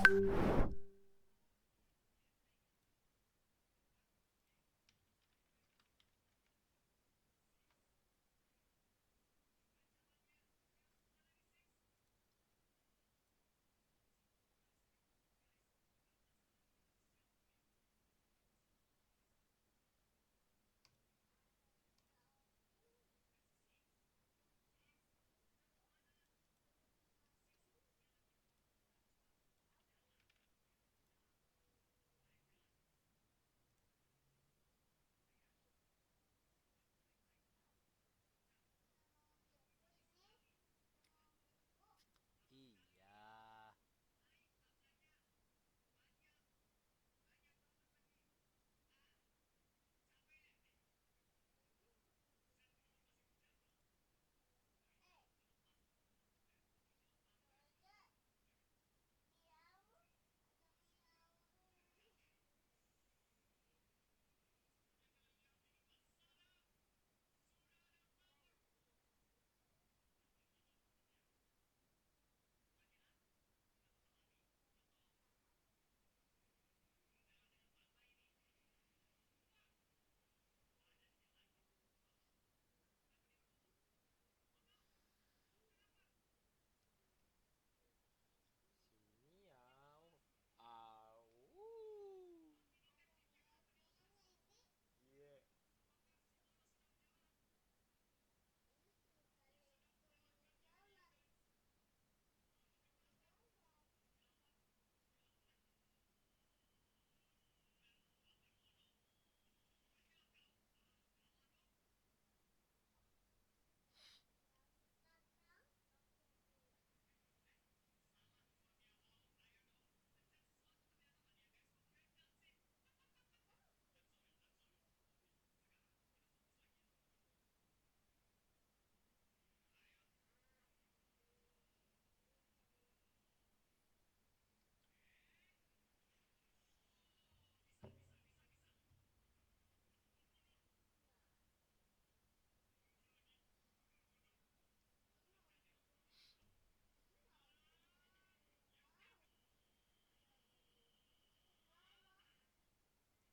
Iya. Miau. Au. Iya.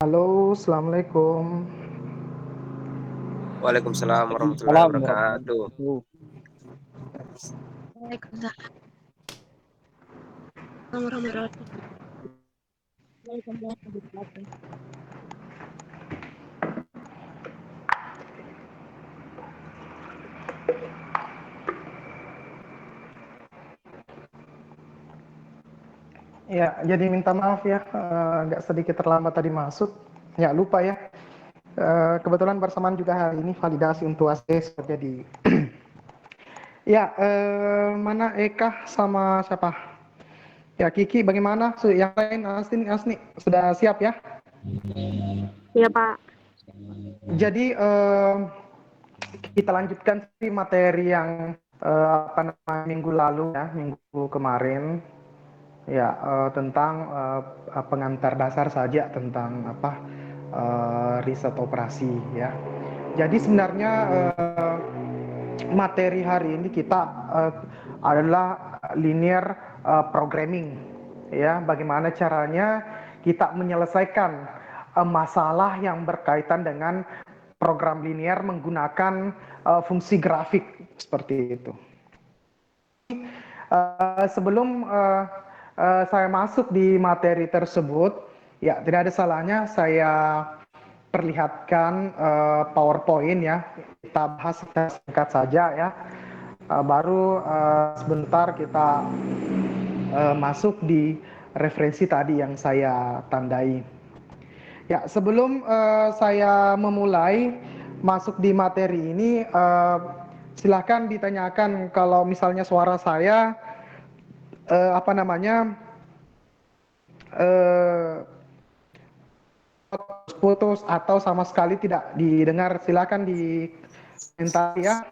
Halo, assalamualaikum. Waalaikumsalam warahmatullahi Waalaikumsalam wabarakatuh. warahmatullahi wabarakatuh. Waalaikumsalam warahmatullahi wabarakatuh. Ya, jadi minta maaf ya, agak sedikit terlambat tadi masuk. Ya, lupa ya. Kebetulan bersamaan juga hari ini validasi untuk ACS jadi. Ya, mana Eka sama siapa? Ya, Kiki bagaimana? Yang lain Asni sudah siap ya? Iya, Pak. Jadi kita lanjutkan sih materi yang apa namanya minggu lalu ya, minggu kemarin. Ya, tentang pengantar dasar saja tentang apa riset operasi ya. Jadi sebenarnya materi hari ini kita adalah linear programming ya. Bagaimana caranya kita menyelesaikan masalah yang berkaitan dengan program linear menggunakan fungsi grafik seperti itu. Sebelum saya masuk di materi tersebut, ya tidak ada salahnya saya perlihatkan PowerPoint ya. Kita bahas singkat saja ya. Baru sebentar kita masuk di referensi tadi yang saya tandai. Ya, sebelum saya memulai masuk di materi ini, silakan ditanyakan kalau misalnya suara saya apa namanya putus atau sama sekali tidak didengar, silakan di komentar ya.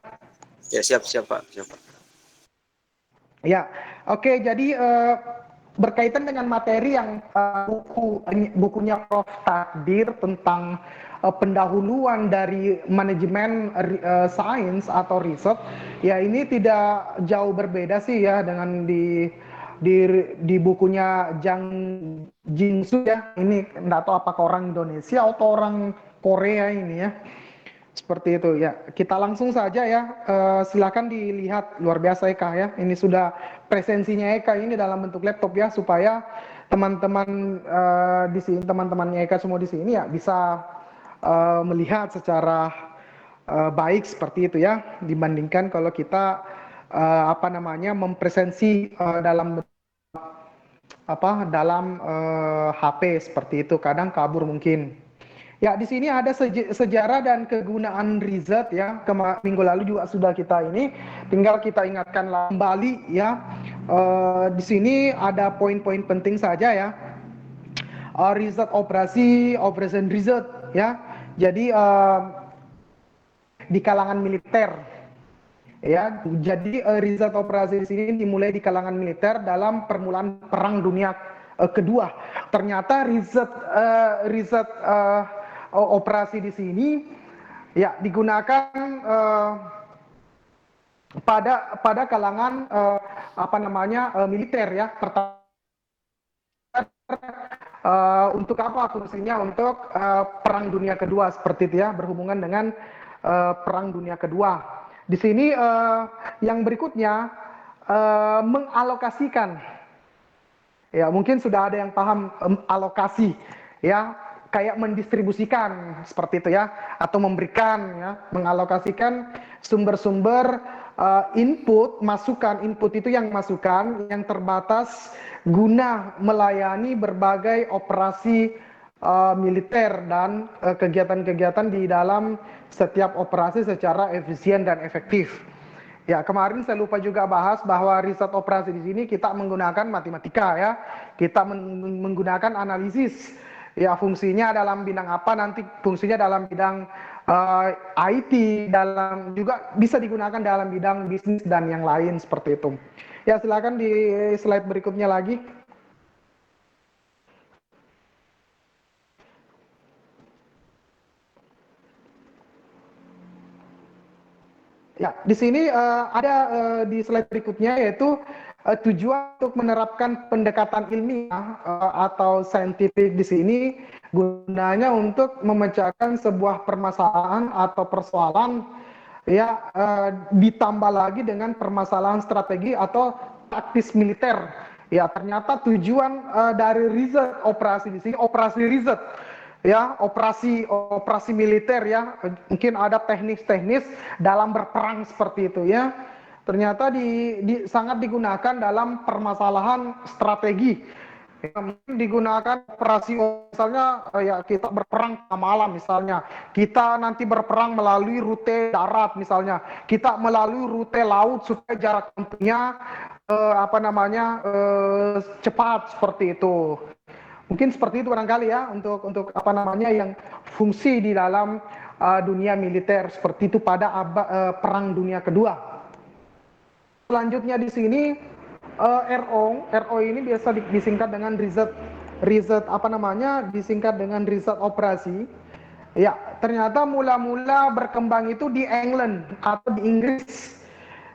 Ya siap siap Pak, siap Pak. Ya, oke. Jadi berkaitan dengan materi yang bukunya Prof. Takdir tentang pendahuluan dari manajemen sains atau riset, ya ini tidak jauh berbeda sih ya dengan di di bukunya Jang Jingsu ya. Ini enggak tahu apakah orang Indonesia atau orang Korea ini ya. Seperti itu ya. Kita langsung saja ya. Silakan dilihat, luar biasa Eka ya. Ini sudah presensinya Eka ini dalam bentuk laptop ya, supaya teman-teman di sini, teman-temannya Eka semua di sini ya bisa melihat secara baik seperti itu ya, dibandingkan kalau kita mempresensi dalam HP seperti itu, kadang kabur mungkin. Ya, di sini ada sejarah dan kegunaan riset ya. Minggu lalu juga sudah kita ini, tinggal kita ingatkan kembali ya. Di sini ada poin-poin penting saja ya. Riset operation riset ya. Jadi di kalangan militer ya. Jadi riset operasi di sini dimulai di kalangan militer dalam permulaan Perang Dunia Kedua. Ternyata riset operasi di sini ya digunakan pada kalangan militer ya. Untuk apa fungsinya? Untuk Perang Dunia Kedua seperti itu ya, berhubungan dengan Perang Dunia Kedua. Di sini yang berikutnya mengalokasikan. Ya, mungkin sudah ada yang paham alokasi ya, kayak mendistribusikan seperti itu ya, atau memberikan ya, mengalokasikan sumber-sumber input itu yang masukan yang terbatas guna melayani berbagai operasi militer dan kegiatan-kegiatan di dalam setiap operasi secara efisien dan efektif. Ya, kemarin saya lupa juga bahas bahwa riset operasi di sini kita menggunakan matematika ya. Kita menggunakan analisis. Ya, fungsinya dalam bidang apa, nanti fungsinya dalam bidang IT, juga bisa digunakan dalam bidang bisnis dan yang lain seperti itu. Ya, silakan di slide berikutnya lagi. Ya, di sini ada di slide berikutnya, yaitu tujuan untuk menerapkan pendekatan ilmiah atau saintifik di sini gunanya untuk memecahkan sebuah permasalahan atau persoalan ya, ditambah lagi dengan permasalahan strategi atau taktis militer. Ya, ternyata tujuan dari riset operasi di sini, operasi riset ya, operasi militer ya, mungkin ada teknis-teknis dalam berperang seperti itu ya. Ternyata sangat digunakan dalam permasalahan strategi. Ya, mungkin digunakan operasi, misalnya ya kita berperang malam misalnya, kita nanti berperang melalui rute darat misalnya, kita melalui rute laut supaya jarak tempuhnya cepat seperti itu. Mungkin seperti itu barangkali ya, untuk yang fungsi di dalam dunia militer seperti itu pada Perang Dunia Kedua. Selanjutnya di sini RO ini biasa disingkat dengan riset disingkat dengan riset operasi. Ya, ternyata mula-mula berkembang itu di England atau di Inggris.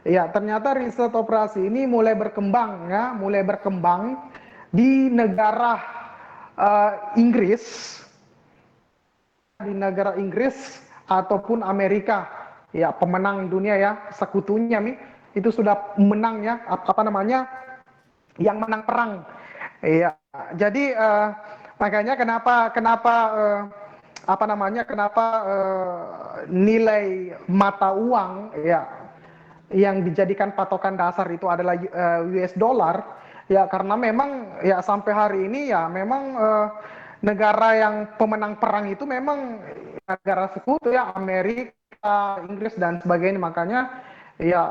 Ya, ternyata riset operasi ini mulai berkembang di negara Inggris, ataupun Amerika ya, pemenang dunia ya, sekutunya nih itu sudah menang ya, yang menang perang ya. Jadi makanya kenapa nilai mata uang ya yang dijadikan patokan dasar itu adalah US dollar. Ya, karena memang ya sampai hari ini ya memang negara yang pemenang perang itu memang negara sekutu ya, Amerika, Inggris dan sebagainya. Makanya ya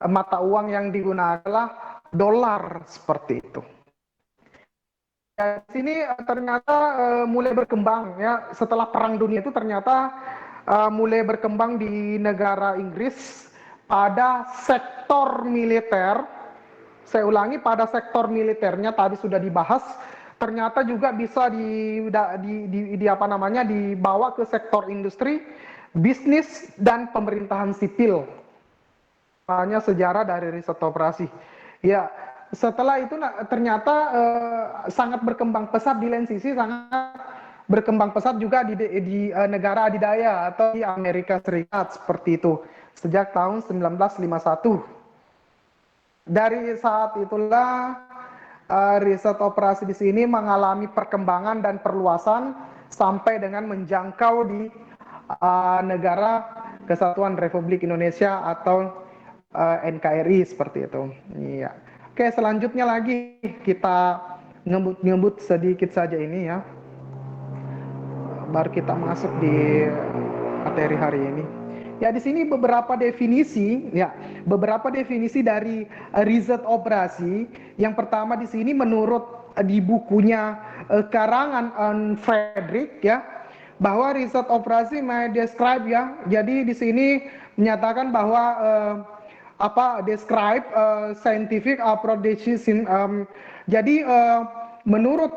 mata uang yang digunakan adalah dolar seperti itu. Ya, di sini ternyata mulai berkembang ya, setelah Perang Dunia itu ternyata mulai berkembang di negara Inggris pada sektor militer. Saya ulangi, pada sektor militernya tadi sudah dibahas, ternyata juga bisa dibawa ke sektor industri, bisnis dan pemerintahan sipil. Hanya sejarah dari riset operasi. Ya, setelah itu ternyata sangat berkembang pesat di lain sisi, sangat berkembang pesat juga di negara adidaya atau di Amerika Serikat seperti itu sejak tahun 1951. Dari saat itulah riset operasi di sini mengalami perkembangan dan perluasan sampai dengan menjangkau di negara Kesatuan Republik Indonesia atau NKRI seperti itu. Iya. Oke, selanjutnya lagi kita ngebut sedikit saja ini ya. Baru kita masuk di materi hari ini. Ya, di sini beberapa definisi dari riset operasi. Yang pertama di sini menurut di bukunya karangan Frederick ya, bahwa riset operasi may describe ya. Jadi di sini menyatakan bahwa describe scientific approach. Jadi menurut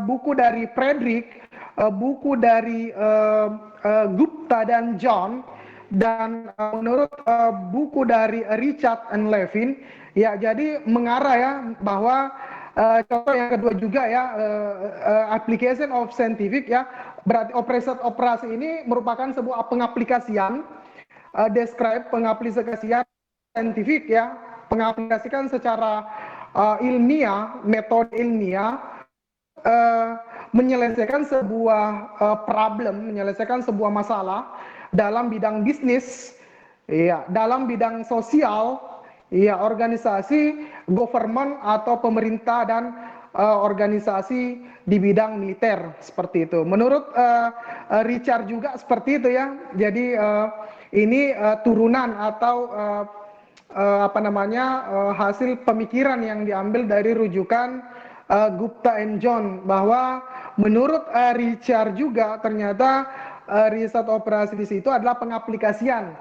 buku dari Frederick, buku dari Gupta dan John, dan menurut buku dari Richard and Levin, ya jadi mengarah ya bahwa contoh yang kedua juga ya, application of scientific ya, berarti operasi ini merupakan sebuah pengaplikasian, describe pengaplikasian scientific ya, pengaplikasikan secara ilmiah, metode ilmiah, menyelesaikan sebuah problem, menyelesaikan sebuah masalah dalam bidang bisnis, ya, dalam bidang sosial, ya, organisasi, government atau pemerintah dan organisasi di bidang militer seperti itu. Menurut Richard juga seperti itu ya. Jadi ini turunan atau hasil pemikiran yang diambil dari rujukan Gupta and John, bahwa menurut Richard juga ternyata riset operasi di situ adalah pengaplikasian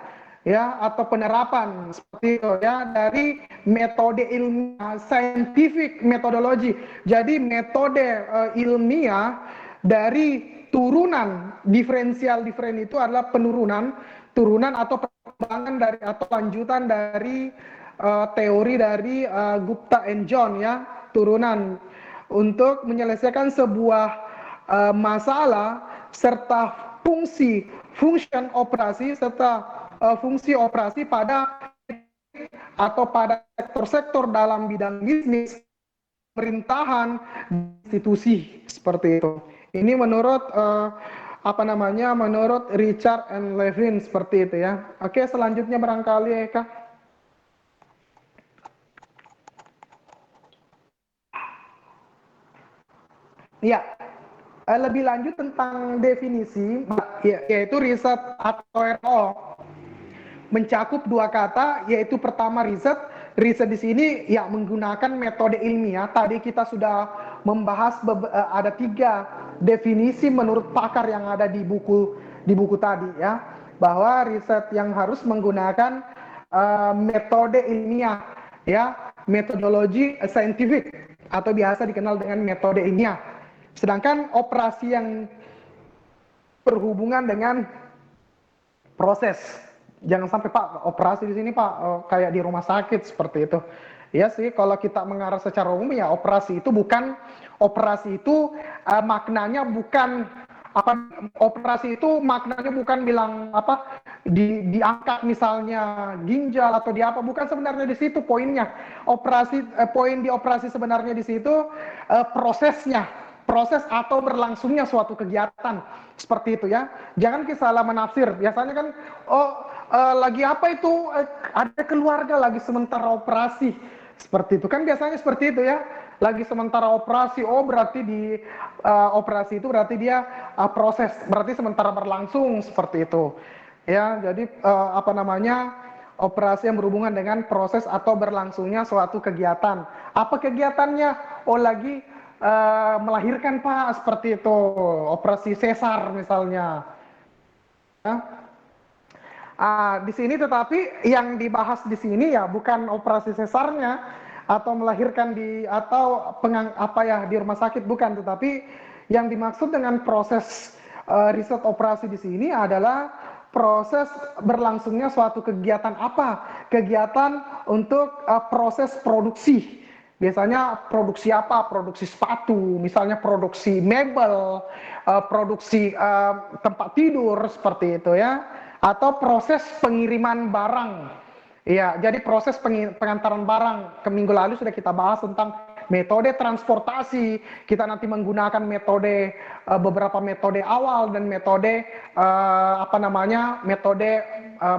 ya atau penerapan seperti itu ya dari metode ilmiah, scientific methodology. Jadi metode ilmiah dari turunan diferensial itu adalah turunan atau perkembangan dari atau lanjutan dari teori dari Gupta and John ya, turunan untuk menyelesaikan sebuah masalah serta function operasi serta fungsi operasi pada sektor-sektor dalam bidang bisnis, pemerintahan, institusi seperti itu. Ini menurut menurut Richard and Levin seperti itu ya. Oke, selanjutnya barangkali Eka. Ya, lebih lanjut tentang definisi, yaitu riset atau RO mencakup dua kata, yaitu pertama riset. Riset di sini ya menggunakan metode ilmiah. Tadi kita sudah membahas ada 3 definisi menurut pakar yang ada di buku tadi ya, bahwa riset yang harus menggunakan metode ilmiah ya, metodologi scientific atau biasa dikenal dengan metode ilmiah. Sedangkan operasi yang berhubungan dengan proses, jangan sampai Pak operasi di sini Pak kayak di rumah sakit seperti itu. Ya sih, kalau kita mengarah secara umum ya operasi itu maknanya bukan bilang diangkat misalnya ginjal atau di apa, bukan sebenarnya di situ poinnya. Poin di operasi sebenarnya di situ proses atau berlangsungnya suatu kegiatan seperti itu ya. Jangan kita salah menafsir. Biasanya kan lagi apa itu ada keluarga lagi sementara operasi seperti itu kan, biasanya seperti itu ya, lagi sementara operasi, berarti di operasi itu berarti dia proses, berarti sementara berlangsung seperti itu ya. Jadi operasi yang berhubungan dengan proses atau berlangsungnya suatu kegiatan. Apa kegiatannya? Lagi melahirkan Pak, seperti itu, operasi sesar misalnya ya. Di sini tetapi yang dibahas di sini ya bukan operasi sesarnya atau melahirkan di rumah sakit, bukan, tetapi yang dimaksud dengan proses riset operasi di sini adalah proses berlangsungnya suatu kegiatan apa? Kegiatan untuk proses produksi. Biasanya produksi apa? Produksi sepatu, misalnya produksi mebel, produksi tempat tidur seperti itu ya, atau proses pengiriman barang. Iya, jadi proses pengantaran barang ke minggu lalu sudah kita bahas tentang metode transportasi. Kita nanti menggunakan metode beberapa metode awal dan metode metode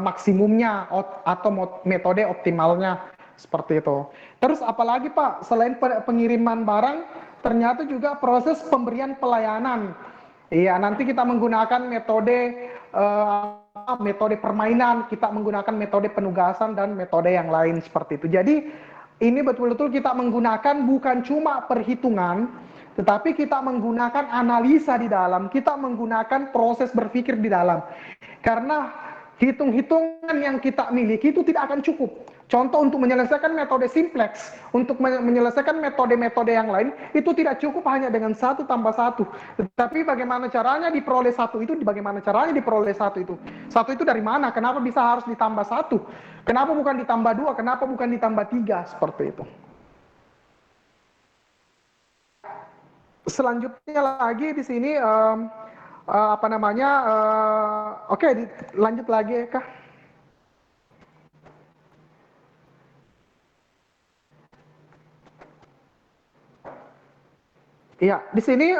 maksimumnya atau metode optimalnya seperti itu. Terus apalagi Pak, selain pengiriman barang, ternyata juga proses pemberian pelayanan. Iya, nanti kita menggunakan metode permainan, kita menggunakan metode penugasan dan metode yang lain seperti itu. Jadi ini betul-betul kita menggunakan bukan cuma perhitungan, tetapi kita menggunakan analisa di dalam, kita menggunakan proses berpikir di dalam. Karena hitung-hitungan yang kita miliki itu tidak akan cukup. Contoh untuk menyelesaikan metode simplex, untuk menyelesaikan metode-metode yang lain, itu tidak cukup hanya dengan 1 tambah 1. Tetapi bagaimana caranya diperoleh 1 itu, bagaimana caranya diperoleh 1 itu. 1 itu dari mana? Kenapa bisa harus ditambah 1? Kenapa bukan ditambah 2? Kenapa bukan ditambah 3? Seperti itu. Selanjutnya lagi di sini, oke, lanjut lagi Kak. Iya, di sini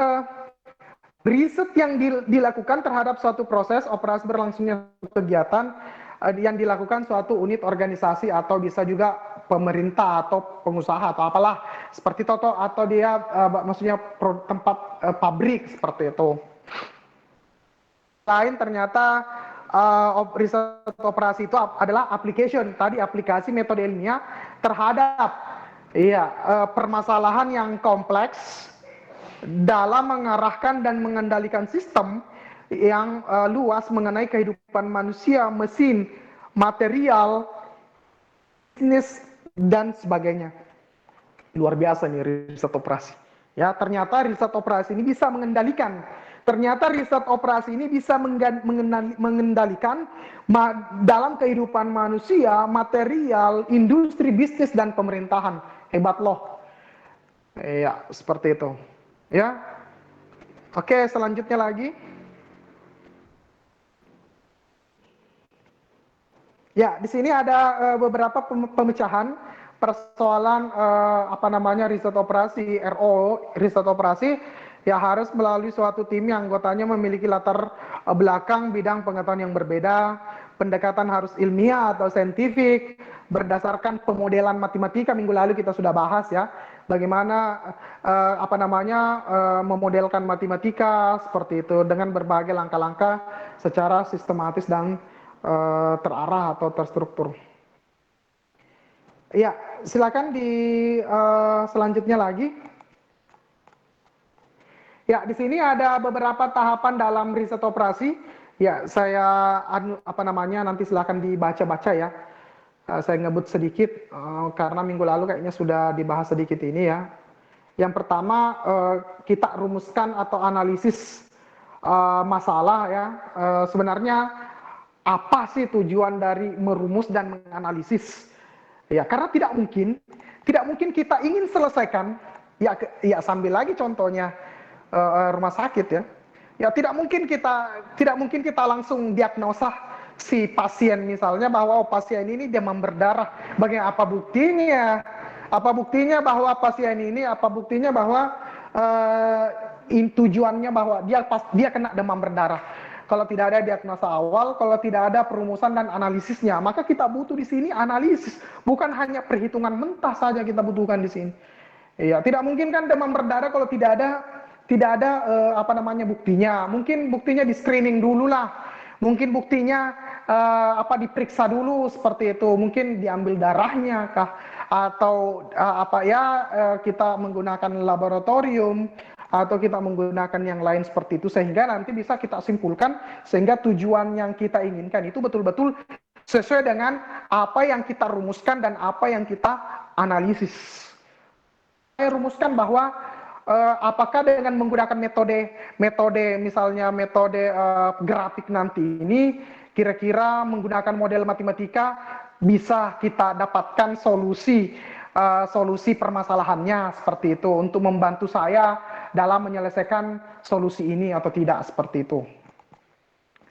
riset yang dilakukan terhadap suatu proses operasi berlangsungnya kegiatan yang dilakukan suatu unit organisasi atau bisa juga pemerintah atau pengusaha atau apalah seperti itu atau dia maksudnya tempat pabrik seperti itu. Lain ternyata riset operasi itu adalah application, tadi aplikasi metode ilmiah terhadap permasalahan yang kompleks dalam mengarahkan dan mengendalikan sistem yang luas mengenai kehidupan manusia, mesin, material, bisnis, dan sebagainya. Luar biasa nih riset operasi. Ya, ternyata riset operasi ini bisa mengendalikan. Ternyata riset operasi ini bisa mengendalikan dalam kehidupan manusia, material, industri, bisnis, dan pemerintahan. Hebat loh. Ya, seperti itu. Ya, oke, selanjutnya lagi. Ya, di sini ada beberapa pemecahan persoalan riset operasi RO, riset operasi ya harus melalui suatu tim yang anggotanya memiliki latar belakang bidang pengetahuan yang berbeda, pendekatan harus ilmiah atau saintifik, berdasarkan pemodelan matematika. Minggu lalu kita sudah bahas ya, bagaimana memodelkan matematika seperti itu dengan berbagai langkah-langkah secara sistematis dan terarah atau terstruktur. Ya, silakan selanjutnya lagi. Ya, di sini ada beberapa tahapan dalam riset operasi. Ya, saya nanti silakan dibaca-baca ya. Saya ngebut sedikit karena minggu lalu kayaknya sudah dibahas sedikit ini ya. Yang pertama kita rumuskan atau analisis masalah ya. Sebenarnya apa sih tujuan dari merumus dan menganalisis? Ya, karena tidak mungkin kita ingin selesaikan ya sambil lagi contohnya rumah sakit ya. Ya tidak mungkin kita langsung diagnosa si pasien misalnya bahwa pasien ini demam berdarah. Bagaimana apa buktinya? Apa buktinya bahwa pasien ini bahwa tujuannya bahwa dia kena demam berdarah. Kalau tidak ada diagnosa awal, kalau tidak ada perumusan dan analisisnya, maka kita butuh di sini analisis, bukan hanya perhitungan mentah saja kita butuhkan di sini. Iya, tidak mungkin kan demam berdarah kalau tidak ada buktinya. Mungkin buktinya di screening dulu lah. Mungkin buktinya diperiksa dulu seperti itu. Mungkin diambil darahnya kah atau kita menggunakan laboratorium atau kita menggunakan yang lain seperti itu sehingga nanti bisa kita simpulkan sehingga tujuan yang kita inginkan itu betul-betul sesuai dengan apa yang kita rumuskan dan apa yang kita analisis. Saya rumuskan bahwa apakah dengan menggunakan metode misalnya metode grafik nanti ini kira-kira menggunakan model matematika bisa kita dapatkan solusi permasalahannya seperti itu untuk membantu saya dalam menyelesaikan solusi ini atau tidak seperti itu.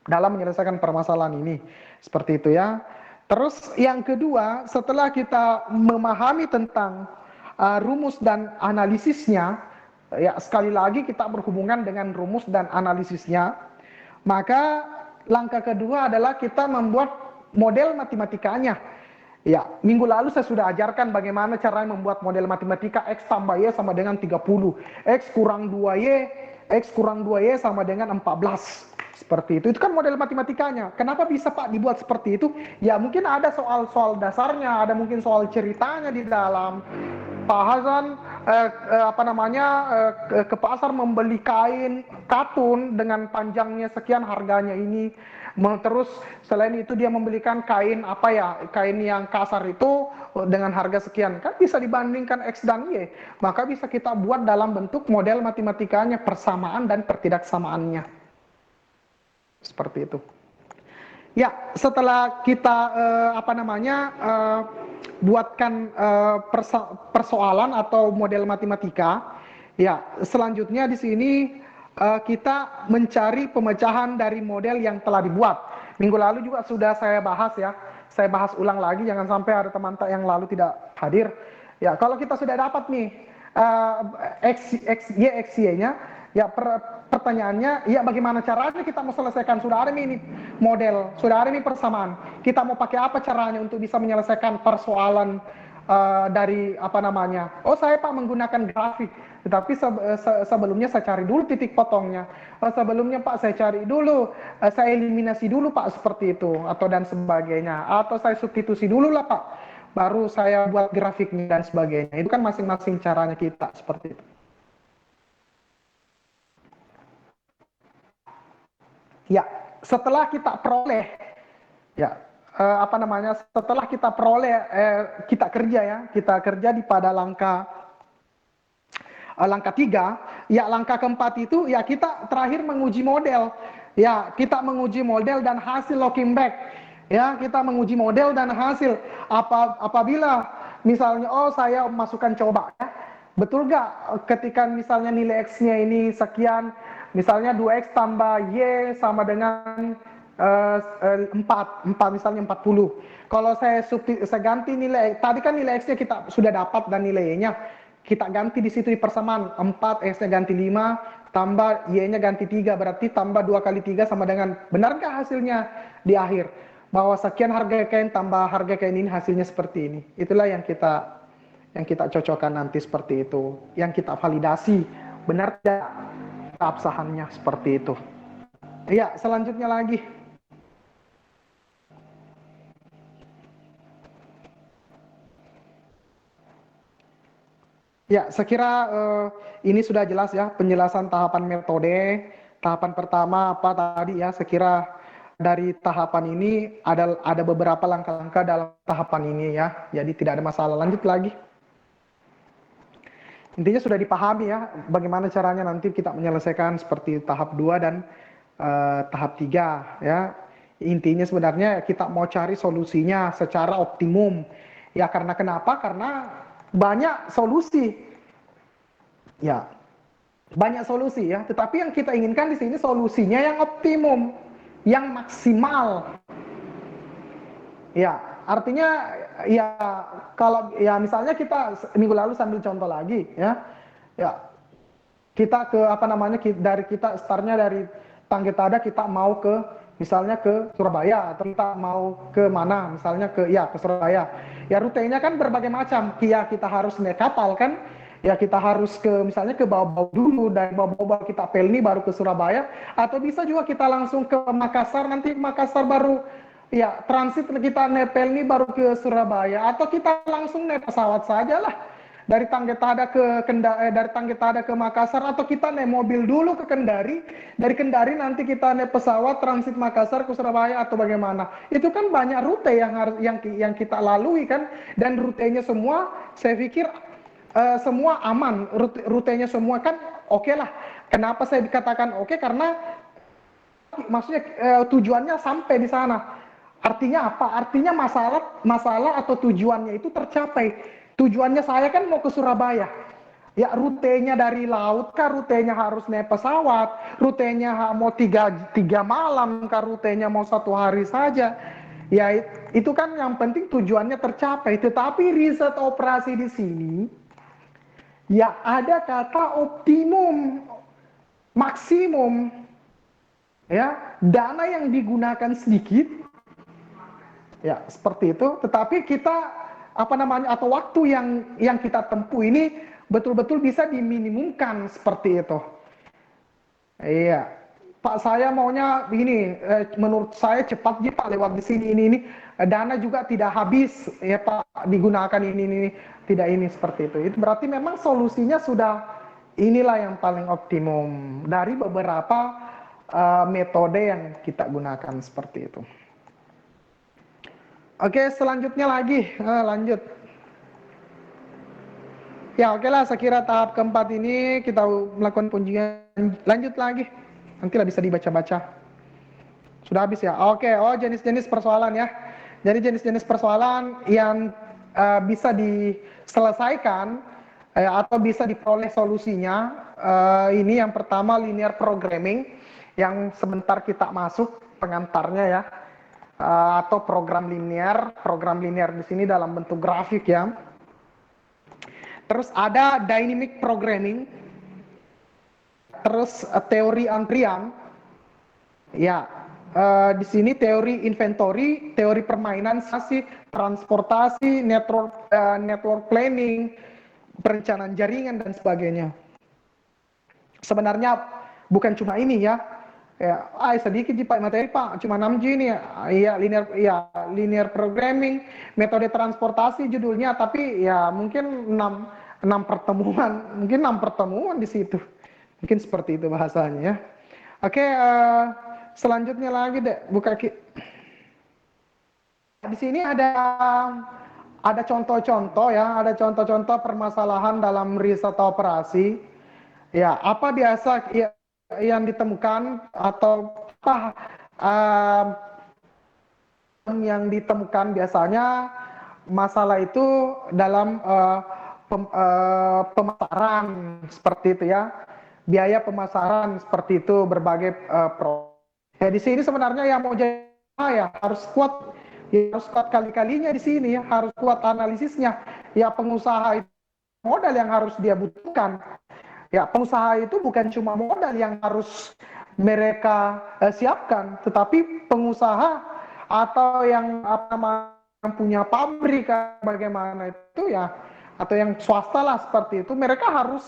Dalam menyelesaikan permasalahan ini seperti itu ya. Terus yang kedua, setelah kita memahami tentang rumus dan analisisnya, ya sekali lagi kita berhubungan dengan rumus dan analisisnya, maka langkah kedua adalah kita membuat model matematikanya. Ya, minggu lalu saya sudah ajarkan bagaimana cara membuat model matematika X tambah Y sama dengan 30, X kurang 2Y sama dengan 14. Seperti itu kan model matematikanya. Kenapa bisa Pak dibuat seperti itu? Ya mungkin ada soal-soal dasarnya, ada mungkin soal ceritanya di dalam. Pak Hasan ke pasar membeli kain katun dengan panjangnya sekian, harganya ini. Terus selain itu dia membelikan kain kain yang kasar itu dengan harga sekian, kan bisa dibandingkan X dan Y, maka bisa kita buat dalam bentuk model matematikanya, persamaan dan pertidaksamaannya seperti itu. Ya, setelah kita buatkan persoalan atau model matematika, ya selanjutnya di sini kita mencari pemecahan dari model yang telah dibuat. Minggu lalu juga sudah saya bahas ya. Saya bahas ulang lagi, jangan sampai ada teman yang lalu tidak hadir. Ya, kalau kita sudah dapat nih X, Y-nya, ya pertanyaannya, ya bagaimana caranya kita mau selesaikan? Sudah ada ini model, sudah ada ini persamaan. Kita mau pakai apa caranya untuk bisa menyelesaikan persoalan dari Oh, saya Pak menggunakan grafik. Tetapi sebelumnya saya cari dulu titik potongnya. Sebelumnya Pak saya cari dulu, saya eliminasi dulu Pak seperti itu, atau dan sebagainya. Atau saya substitusi dulu lah Pak, baru saya buat grafiknya dan sebagainya. Itu kan masing-masing caranya kita seperti itu. Ya, setelah kita peroleh, ya setelah kita peroleh, kita kerja di pada langkah 3, ya langkah keempat itu ya kita terakhir menguji model. Ya, kita menguji model dan hasil looking back. Ya, kita menguji model dan hasil apabila misalnya saya masukkan coba ya. Betul nggak ketika misalnya nilai X-nya ini sekian, misalnya 2X tambah Y sama dengan 4 misalnya 40. Kalau saya ganti nilai, tadi kan nilai X-nya kita sudah dapat dan nilai Y-nya kita ganti di situ di persamaan, 4, X-nya ganti 5, tambah Y-nya ganti 3, berarti tambah 2 kali 3 sama dengan, benarkah hasilnya di akhir? Bahwa sekian harga kain tambah harga kain ini hasilnya seperti ini. Itulah yang kita cocokkan nanti seperti itu. Yang kita validasi, benar tidak keabsahannya seperti itu. Ya, selanjutnya lagi. Ya, saya kira ini sudah jelas ya penjelasan tahapan metode. Tahapan pertama apa tadi ya, saya kira dari tahapan ini ada beberapa langkah-langkah dalam tahapan ini ya. Jadi tidak ada masalah. Lanjut lagi. Intinya sudah dipahami ya bagaimana caranya nanti kita menyelesaikan seperti tahap 2 dan tahap 3 ya. Intinya sebenarnya kita mau cari solusinya secara optimum. Ya karena kenapa? Karena banyak solusi. Ya. Banyak solusi ya, tetapi yang kita inginkan di sini solusinya yang optimum, yang maksimal. Ya, artinya ya kalau ya misalnya kita minggu lalu sambil contoh lagi ya. Ya. Kita ke kita startnya dari Tanggetada kita mau ke misalnya ke Surabaya atau kita mau ke mana misalnya ke Surabaya. Ya rutenya kan berbagai macam. Ya kita harus naik kapal kan. Ya kita harus misalnya ke Bau-Bau dulu, dari Bau-Bau kita Pelni baru ke Surabaya, atau bisa juga kita langsung ke Makassar, nanti Makassar baru ya transit kita naik Pelni baru ke Surabaya, atau kita langsung naik pesawat saja lah dari Tanggetada ke Makassar, atau kita naik mobil dulu ke Kendari, dari Kendari nanti kita naik pesawat transit Makassar ke Surabaya atau bagaimana. Itu kan banyak rute yang kita lalui kan, dan rutenya semua saya pikir semua aman, rutenya semua kan oke lah. Kenapa saya dikatakan oke? Karena maksudnya tujuannya sampai di sana. Artinya apa? Artinya masalah atau tujuannya itu tercapai. Tujuannya saya kan mau ke Surabaya. Ya rutenya dari laut kah, rutenya harus naik pesawat, rutenya mau tiga malam kah, rutenya mau 1 hari saja. Ya itu kan yang penting tujuannya tercapai. Tetapi riset operasi di sini, ya ada kata optimum, maksimum, ya dana yang digunakan sedikit, ya seperti itu. Tetapi kita atau waktu yang kita tempuh ini betul-betul bisa diminimumkan seperti itu. Iya, Pak, saya maunya begini, menurut saya cepat aja Pak lewat di sini ini, dana juga tidak habis ya Pak digunakan ini tidak ini seperti itu. Itu berarti memang solusinya sudah inilah yang paling optimum dari beberapa metode yang kita gunakan seperti itu. Oke, selanjutnya lagi, lanjut. Ya oke lah, saya kira tahap keempat ini kita melakukan pengujian. Lanjut lagi, nantilah bisa dibaca-baca. Sudah habis ya? Oke, jenis-jenis persoalan ya. Jadi jenis-jenis persoalan yang bisa diselesaikan atau bisa diperoleh solusinya. Ini yang pertama linear programming, yang sebentar kita masuk pengantarnya ya. Atau program linear di sini dalam bentuk grafik ya. Terus ada dynamic programming, terus teori antrian, ya di sini teori inventory, teori permainan, transportasi, network planning, perencanaan jaringan dan sebagainya. Sebenarnya bukan cuma ini ya. Ya, sedikit sih Pak materi Pak, cuma 6G ini ya, linear programming, metode transportasi judulnya, tapi ya mungkin 6 pertemuan, mungkin 6 pertemuan di situ, mungkin seperti itu bahasanya ya. Oke, selanjutnya lagi deh, buka di sini ada contoh-contoh ya, ada contoh-contoh permasalahan dalam riset operasi. Ya, apa biasa ya yang ditemukan atau apa yang ditemukan biasanya masalah itu dalam pemasaran seperti itu ya, biaya pemasaran seperti itu, berbagai ya di sini sebenarnya yang mau jadi ya harus kuat kali-kalinya di sini ya, harus kuat analisisnya ya. Pengusaha itu modal yang harus dia butuhkan. Ya, pengusaha itu bukan cuma modal yang harus mereka siapkan, tetapi pengusaha atau yang punya pabrik bagaimana itu ya, atau yang swasta lah seperti itu, mereka harus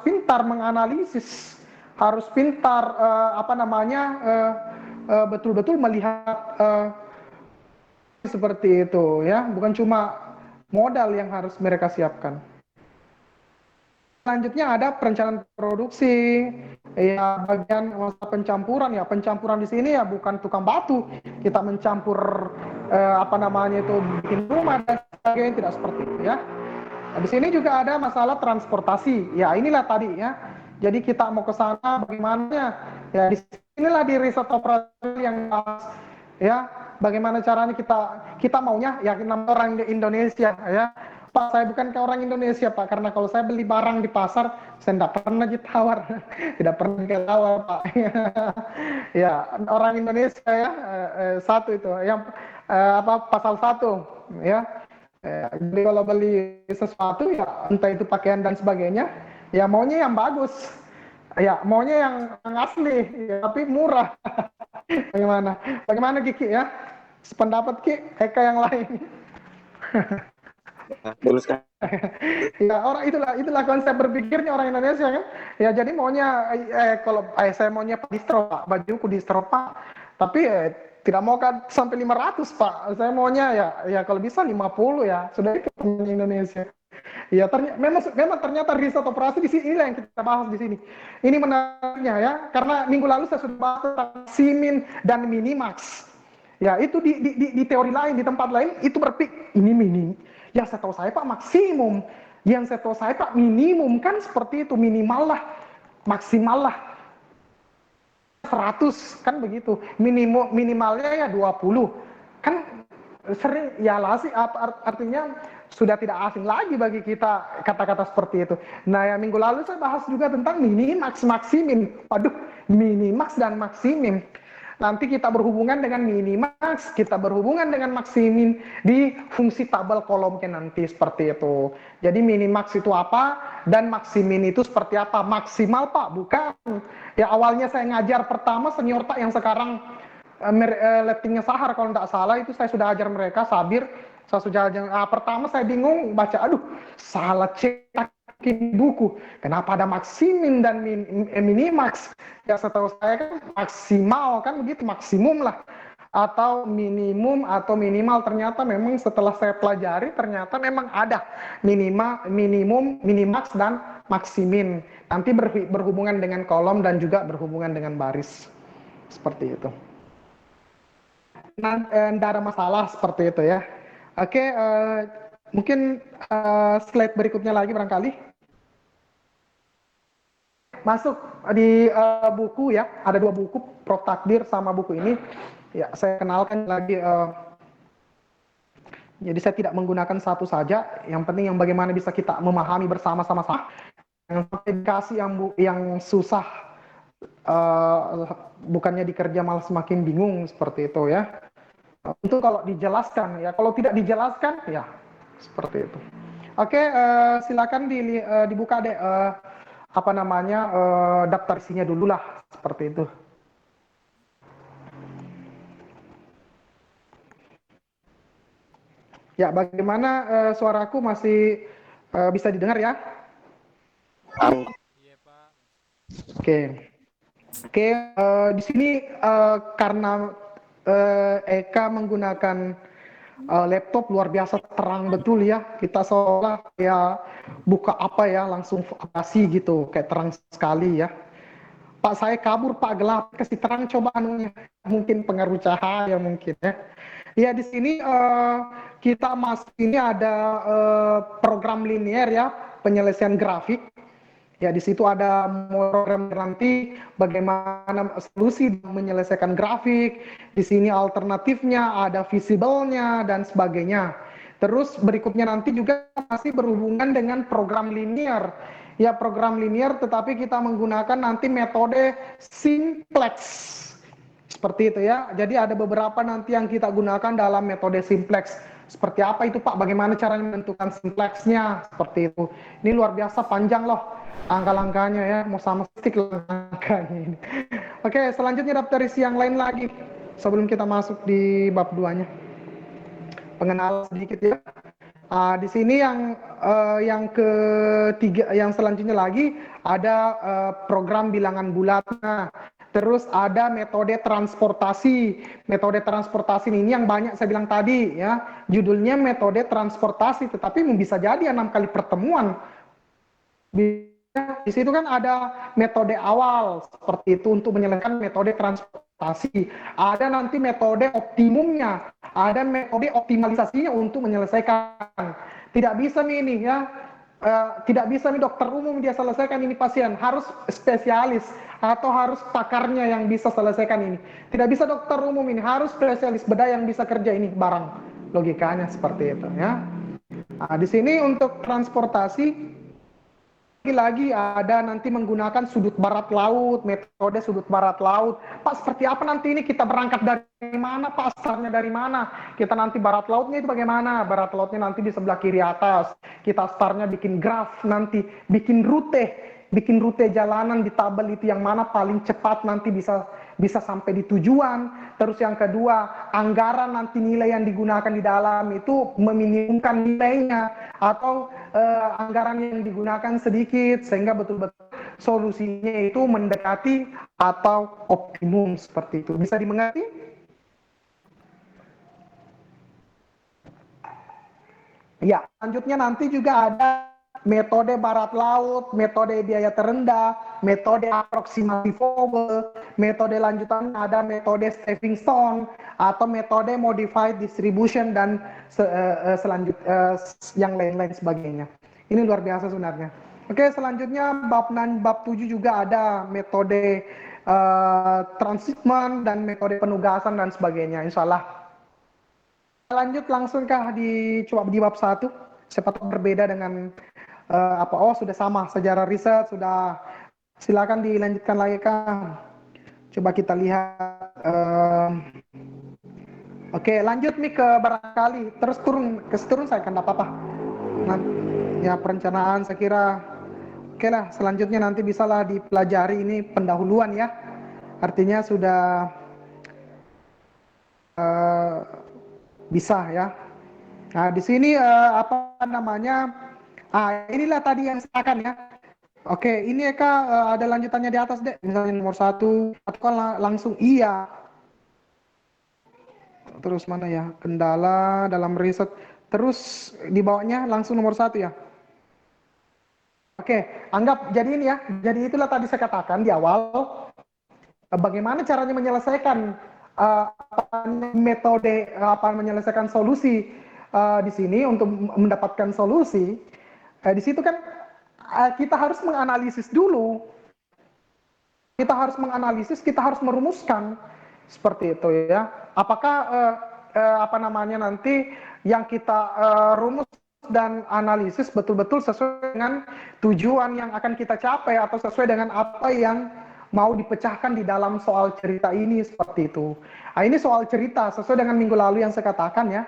pintar menganalisis, harus pintar betul-betul melihat seperti itu ya, bukan cuma modal yang harus mereka siapkan. Selanjutnya ada perencanaan produksi, ya bagian masa pencampuran ya. Pencampuran di sini ya bukan tukang batu, kita mencampur bikin rumah dan sebagainya, tidak seperti itu ya. Nah, di sini juga ada masalah transportasi, ya inilah tadi ya. Jadi kita mau ke sana bagaimana ya, di sinilah di riset operasi yang ya bagaimana caranya kita maunya ya orang Indonesia ya. Pak, saya bukan ke orang Indonesia Pak, karena kalau saya beli barang di pasar, saya tidak pernah ditawar, tidak pernah ditawar Pak. Ya, orang Indonesia ya, satu itu, yang pasal 1 ya. Jadi kalau beli sesuatu ya, entah itu pakaian dan sebagainya, ya maunya yang bagus, ya maunya yang asli, ya, tapi murah. Bagaimana Kiki ya? Sependapat Ki, Eka yang lain. Betul sekali. Ya orang itulah konsep berpikirnya orang Indonesia kan. Ya jadi maunya kalau saya maunya distro Pak, bajuku distro Pak. Tapi tidak mau kan sampai 500 Pak. Saya maunya ya kalau bisa 50 ya. Sudah itu Indonesia. Ya memang ternyata riset operasi di sini yang kita bahas di sini. Ini menariknya ya, karena minggu lalu saya sudah bahas tentang Simin dan Minimax. Ya itu di teori lain, di tempat lain itu ini minim. Yang saya tahu saya Pak maksimum, yang saya tahu saya Pak minimum, kan seperti itu, minimal lah, maksimal lah. 100 kan begitu. Minimalnya ya 20. Kan sering ya lah sih, artinya sudah tidak asing lagi bagi kita kata-kata seperti itu. Nah, ya minggu lalu saya bahas juga tentang minimax, maksimin. Waduh, minimax dan maksimin. Nanti kita berhubungan dengan minimax, kita berhubungan dengan maksimin di fungsi tabel kolomnya nanti seperti itu. Jadi minimax itu apa dan maksimin itu seperti apa? Maksimal Pak, bukan. Ya awalnya saya ngajar pertama senior Pak yang sekarang lettingnya Sahar kalau tidak salah itu saya sudah ajar mereka Sabir. Saya sudah ajar, pertama saya bingung baca, aduh salah cetakin buku. Kenapa ada maksimin dan minimax? Ya setahu saya kan maksimal kan begitu, maksimum lah. Atau minimum atau minimal, ternyata memang setelah saya pelajari ternyata memang ada minimum, minimax dan maksimin. Nanti berhubungan dengan kolom dan juga berhubungan dengan baris. Seperti itu. Nah, tidak ada masalah seperti itu ya. Oke, mungkin slide berikutnya lagi barangkali. Masuk di buku ya, ada 2 buku, Prof Takdir sama buku ini. Ya, saya kenalkan lagi. Jadi saya tidak menggunakan satu saja. Yang penting yang bagaimana bisa kita memahami bersama-sama. Yang aplikasi yang susah, bukannya dikerja malah semakin bingung seperti itu ya. Untuk kalau dijelaskan ya, kalau tidak dijelaskan ya seperti itu. Oke, silakan dibuka deh daftar isinya dulu lah seperti itu. Ya, bagaimana suaraku masih bisa didengar ya? Iya Pak. Oke, di sini karena Eka menggunakan laptop luar biasa terang betul ya, kita seolah ya buka apa ya langsung aplikasi gitu, kayak terang sekali ya. Pak saya kabur Pak, gelap, kasih terang coba anunya, mungkin pengaruh cahaya mungkin ya. Ya di sini kita ini ada program linear ya, penyelesaian grafik. Ya di situ ada program nanti bagaimana solusi menyelesaikan grafik. Di sini alternatifnya, ada visible-nya dan sebagainya. Terus berikutnya nanti juga masih berhubungan dengan program linear. Ya program linear tetapi kita menggunakan nanti metode simplex. Seperti itu ya. Jadi ada beberapa nanti yang kita gunakan dalam metode simplex. Seperti apa itu Pak? Bagaimana cara menentukan simplexnya? Seperti itu. Ini luar biasa panjang loh angka-angkanya ya. Mau sama stick angkanya ini. Oke, selanjutnya daftar isi yang lain lagi. Sebelum kita masuk di bab 2-nya. Pengenalan sedikit ya. Di sini yang ketiga, yang selanjutnya lagi ada program bilangan bulat. Terus ada metode transportasi. Metode transportasi ini yang banyak saya bilang tadi ya. Judulnya metode transportasi, tetapi bisa jadi 6 kali pertemuan. Di situ kan ada metode awal seperti itu untuk menyelesaikan metode transportasi. Ada nanti metode optimumnya, ada metode optimalisasinya untuk menyelesaikan. Tidak bisa nih ini ya. Tidak bisa nih dokter umum dia selesaikan ini pasien, harus spesialis atau harus pakarnya yang bisa selesaikan ini. Tidak bisa dokter umum ini, harus spesialis bedah yang bisa kerja ini barang. Logikanya seperti itu ya. Nah, di sini untuk transportasi lagi ada nanti menggunakan sudut barat laut, metode sudut barat laut. Pak seperti apa nanti ini kita berangkat dari mana, Pak startnya dari mana? Kita nanti barat lautnya itu bagaimana? Barat lautnya nanti di sebelah kiri atas. Kita startnya bikin graf nanti, bikin rute jalanan di tabel itu yang mana paling cepat nanti bisa sampai di tujuan. Terus yang kedua, anggaran nanti nilai yang digunakan di dalam itu meminimumkan nilainya atau anggaran yang digunakan sedikit sehingga betul-betul solusinya itu mendekati atau optimum seperti itu. Bisa dimengerti? Ya, selanjutnya nanti juga ada metode barat laut, metode biaya terendah, metode aproksimasi Vogel, metode lanjutan ada metode stepping stone atau metode modified distribution dan selanjutnya yang lain-lain sebagainya. Ini luar biasa sebenarnya. Oke, selanjutnya bab 7 juga ada metode transshipment dan metode penugasan dan sebagainya, insya Allah. Lanjut langsung kah coba di bab 1, siapa tahu berbeda dengan sudah sama sejarah riset, sudah silakan dilanjutkan lagi kah. Coba kita lihat. Oke, lanjut nih ke barangkali terus turun saya kan apa-apa. Nah, ya perencanaan saya kira oke lah, selanjutnya nanti bisalah dipelajari, ini pendahuluan ya. Artinya sudah bisa ya. Nah, di sini inilah tadi yang silakan ya. Oke, ini Eka ada lanjutannya di atas deh. Misalnya nomor 1 atau kan langsung iya. Terus mana ya? Kendala dalam riset. Terus di bawahnya langsung nomor 1 ya. Oke, anggap jadi ini ya. Jadi itulah tadi saya katakan di awal. Bagaimana caranya menyelesaikan metode menyelesaikan solusi di sini untuk mendapatkan solusi. Di situ kan kita harus menganalisis dulu. Kita harus menganalisis, kita harus merumuskan seperti itu ya. Apakah nanti yang kita rumus dan analisis betul-betul sesuai dengan tujuan yang akan kita capai atau sesuai dengan apa yang mau dipecahkan di dalam soal cerita ini, seperti itu. Nah, ini soal cerita sesuai dengan minggu lalu yang saya katakan ya.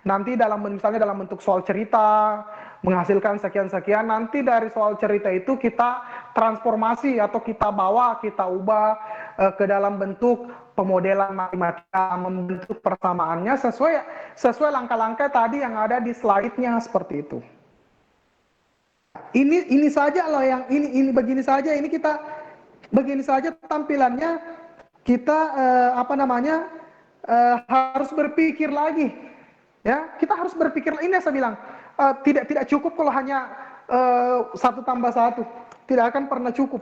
Nanti misalnya dalam bentuk soal cerita menghasilkan sekian-sekian, nanti dari soal cerita itu kita transformasi atau kita bawa, kita ubah ke dalam bentuk pemodelan matematika, membentuk persamaannya sesuai langkah-langkah tadi yang ada di slide-nya, seperti itu. Ini saja loh yang ini begini saja, ini kita begini saja tampilannya, kita harus berpikir lagi. Ya, kita harus berpikir, ini yang saya bilang, tidak cukup kalau hanya 1 tambah 1, tidak akan pernah cukup.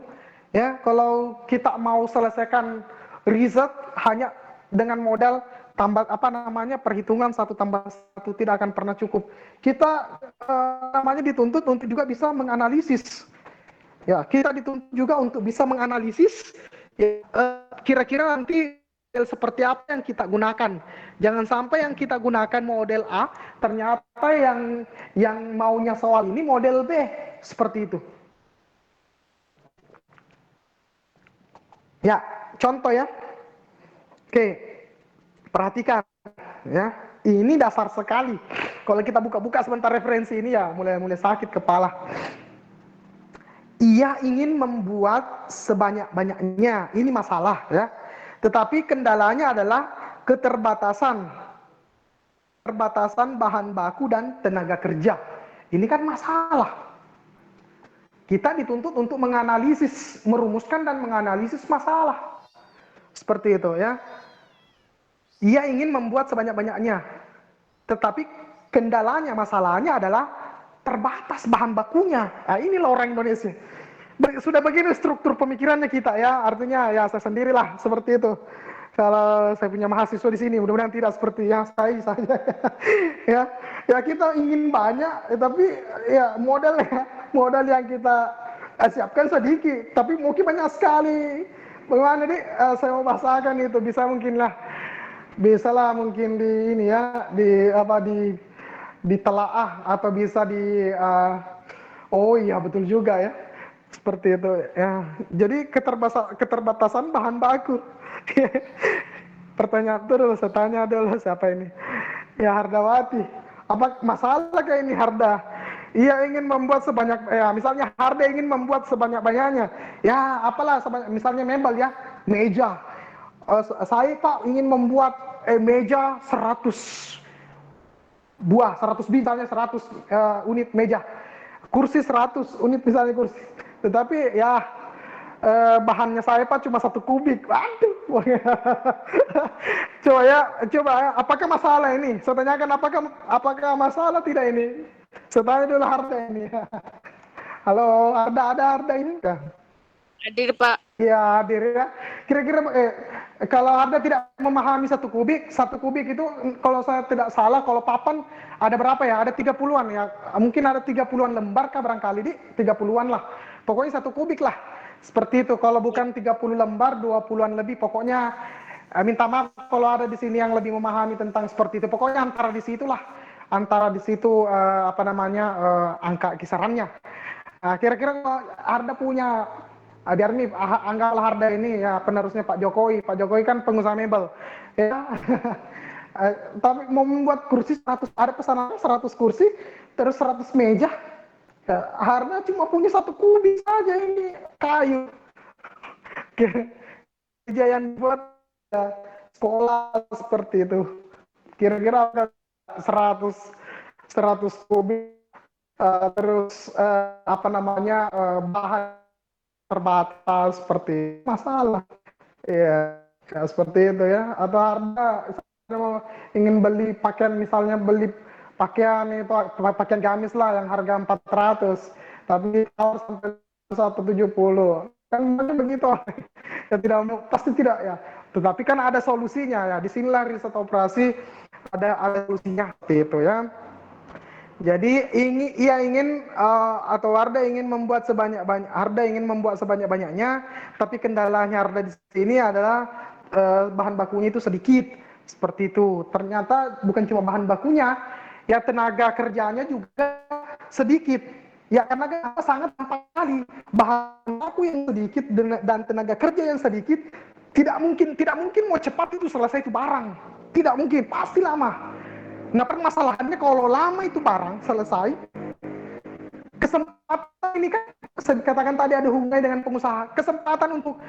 Ya, kalau kita mau selesaikan riset hanya dengan modal perhitungan 1 tambah 1, tidak akan pernah cukup. Kita dituntut untuk juga bisa menganalisis. Ya, kita dituntut juga untuk bisa menganalisis kira-kira nanti seperti apa yang kita gunakan. Jangan sampai yang kita gunakan model A, ternyata yang maunya soal ini model B, seperti itu. Ya, contoh ya. Oke, perhatikan ya. Ini dasar sekali. Kalau kita buka-buka sebentar referensi ini ya mulai sakit kepala. Ia ingin membuat sebanyak-banyaknya. Ini masalah ya. Tetapi kendalanya adalah keterbatasan bahan baku dan tenaga kerja. Ini kan masalah. Kita dituntut untuk menganalisis, merumuskan dan menganalisis masalah. Seperti itu ya. Ia ingin membuat sebanyak-banyaknya. Tetapi kendalanya, masalahnya adalah terbatas bahan bakunya. Nah, inilah orang Indonesia. Sudah begini struktur pemikirannya kita ya, artinya ya saya sendirilah seperti itu. Kalau saya punya mahasiswa di sini, mudah-mudahan tidak seperti yang saya saja. ya kita ingin banyak, tapi ya modal yang kita siapkan sedikit, tapi mungkin banyak sekali. Bagaimana nih? Saya mau bahasakan itu, bisalah mungkin di ini ya, ditelaah atau bisa oh iya betul juga ya. Seperti itu ya. Jadi keterbatasan bahan baku. Pertanyaan dulu, saya tanya dulu siapa ini? Ya Hardawati. Apa masalah kayak ini Harda? Ia ingin membuat misalnya Harda ingin membuat sebanyak-banyaknya. Ya apalah misalnya mebel ya, meja. Saya Pak ingin membuat meja 100 buah, 100 misalnya 100 unit meja. Kursi 100 unit misalnya kursi. Tetapi ya bahannya saya Pak cuma 1 kubik. Waduh. Coba ya, apakah masalah ini? Saya tanyakan apakah masalah tidak ini? Saya tanya dulu Harda ini. Halo, ada Harda ini kan? Hadir Pak. Ya hadir ya. Kira-kira kalau Harda tidak memahami 1 kubik itu kalau saya tidak salah, kalau papan ada berapa ya? Ada 30-an ya. Mungkin ada 30-an lembar kah barangkali 30-an lah. Pokoknya 1 kubik lah. Seperti itu, kalau bukan 30 lembar, 20-an lebih, pokoknya minta maaf kalau ada di sini yang lebih memahami tentang seperti itu. Pokoknya antara di situlah, antara di situ angka kisarannya. Kira-kira Harda punya, biar nih anggaplah Harda ini ya penerusnya Pak Jokowi. Pak Jokowi kan pengusaha mebel, ya. Tapi mau membuat kursi 100, ada pesanan 100 kursi, terus 100 meja. Ya, Harda cuma punya 1 kubik saja ini kayu. Meja yang buat ya, sekolah seperti itu. Kira-kira ada 100 kubik, terus bahan terbatas seperti masalah. Iya, ya, seperti itu ya. Atau Harda ingin beli pakaian, misalnya beli pakaian itu pakaian gamis lah yang harga 400 tapi tawar sampai 170 kan begitu. Ya tidak, pasti tidak ya, tetapi kan ada solusinya ya. Disinilah riset operasi ada solusinya seperti itu ya. Jadi ia ingin atau Harda ingin membuat sebanyak-banyaknya, tapi kendalanya Harda di sini adalah bahan bakunya itu sedikit. Seperti itu. Ternyata bukan cuma bahan bakunya, ya tenaga kerjanya juga sedikit. Ya karena sangat gampang sekali. Bahan baku yang sedikit dan tenaga kerja yang sedikit, tidak mungkin mau cepat itu selesai itu barang. Tidak mungkin, pasti lama. Nah permasalahannya kalau lama itu barang selesai, kesempatan ini kan katakan tadi ada hubungannya dengan pengusaha. Kesempatan untuk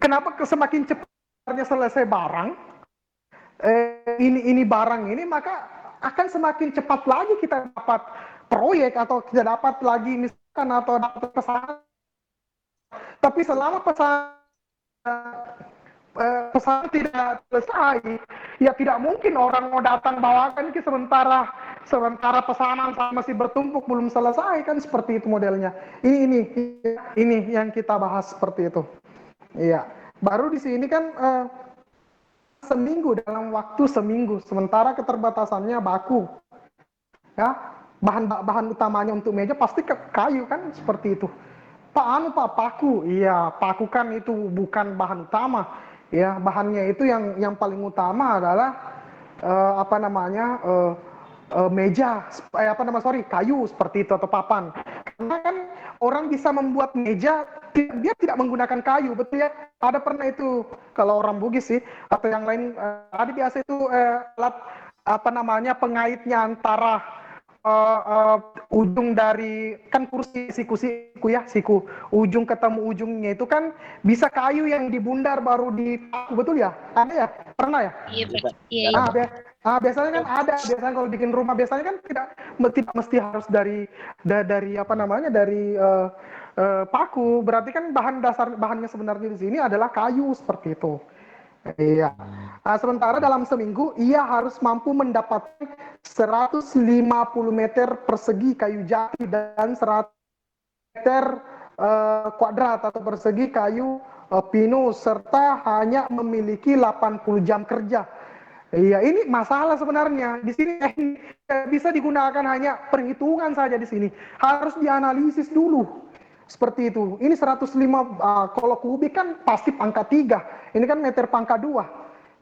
kenapa semakin cepatnya selesai barang, ini barang ini, maka akan semakin cepat lagi kita dapat proyek atau kita dapat lagi misalkan atau dapat pesanan. Tapi selama pesan tidak selesai, ya tidak mungkin orang mau datang bawakan ke sementara pesanan masih bertumpuk belum selesai, kan seperti itu modelnya. Ini yang kita bahas seperti itu. Iya, baru di sini kan dalam waktu seminggu, sementara keterbatasannya baku. Ya, bahan utamanya untuk meja pasti kayu kan seperti itu. Pak paku. Iya, paku kan itu bukan bahan utama. Ya, bahannya itu yang paling utama adalah meja, kayu seperti itu atau papan. Karena kan orang bisa membuat meja, dia tidak menggunakan kayu, betul ya? Ada pernah itu kalau orang Bugis sih atau yang lain, ada biasa itu alat pengaitnya antara ujung dari kan siku ujung ketemu ujungnya itu kan bisa kayu yang dibundar baru dipaku, betul ya? Ada ya? Pernah ya? Iya, Pak. Iya. Biasanya kan biasanya kalau bikin rumah biasanya kan tidak mesti harus dari paku. Berarti kan bahannya sebenarnya di sini adalah kayu seperti itu. Iya. Sementara dalam seminggu ia harus mampu mendapatkan 150 meter persegi kayu jati dan 100 meter kuadrat atau persegi kayu pinus, serta hanya memiliki 80 jam kerja. Iya, ini masalah sebenarnya. Di sini bisa digunakan hanya perhitungan saja di sini. Harus dianalisis dulu. Seperti itu. Ini 105 kalau kubik kan pasti pangkat 3. Ini kan meter pangkat 2.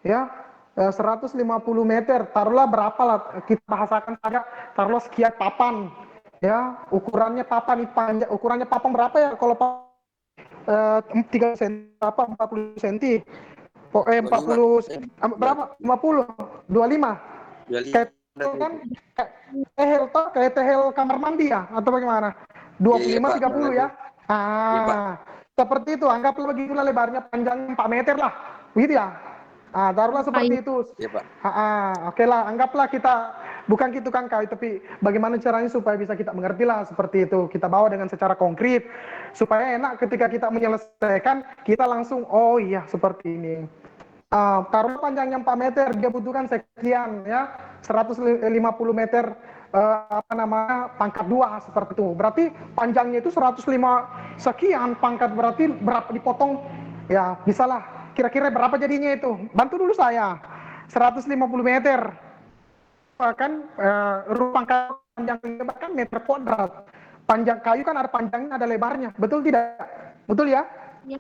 Ya. 150 meter. Taruhlah berapa lah kita bahasakan saja. Taruhlah sekian papan. Ya, ukurannya papan ukurannya papan berapa ya kalau 3 cm 40 cm. 40 berapa? 50, 25. Kayak tehel kamar mandi ya atau bagaimana? 25 30 ya. Seperti itu, anggaplah begitulah lebarnya, panjang 4 meter lah. Begitu ya? Taruhlah seperti itu. Iya, Pak. Oke lah, anggaplah kita bukan gitu kan kayu, tapi bagaimana caranya supaya bisa kita mengerti lah seperti itu. Kita bawa dengan secara konkret supaya enak ketika kita menyelesaikan, kita langsung oh iya seperti ini. Taruh panjangnya 4 meter, dia butuhkan sekian ya, 150 meter pangkat 2 seperti itu. Berarti panjangnya itu 105 sekian, pangkat berarti berapa dipotong ya, bisalah kira-kira berapa jadinya itu. Bantu dulu saya. 150 meter. Kan pangkat panjang lebar kan meter kuadrat. Panjang kayu kan ada panjangnya ada lebarnya. Betul tidak? Betul ya? Iya.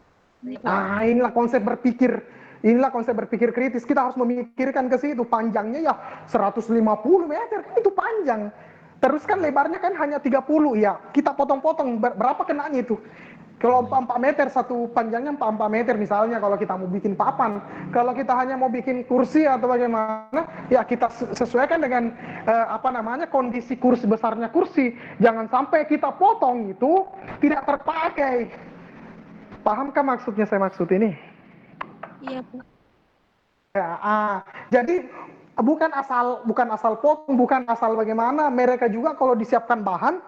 Inilah konsep berpikir. Inilah konsep berpikir kritis. Kita harus memikirkan ke situ. Panjangnya ya 150 meter, kan itu panjang. Terus kan lebarnya kan hanya 30 ya. Kita potong-potong, berapa kenanya itu? Kalau 4 meter, satu panjangnya 4 meter misalnya kalau kita mau bikin papan. Kalau kita hanya mau bikin kursi atau bagaimana, ya kita sesuaikan dengan kondisi kursi, besarnya kursi. Jangan sampai kita potong itu tidak terpakai. Pahamkah maksudnya saya maksud ini? Iya, Pak. Ya, jadi bukan asal potong, bukan asal bagaimana. Mereka juga kalau disiapkan bahan,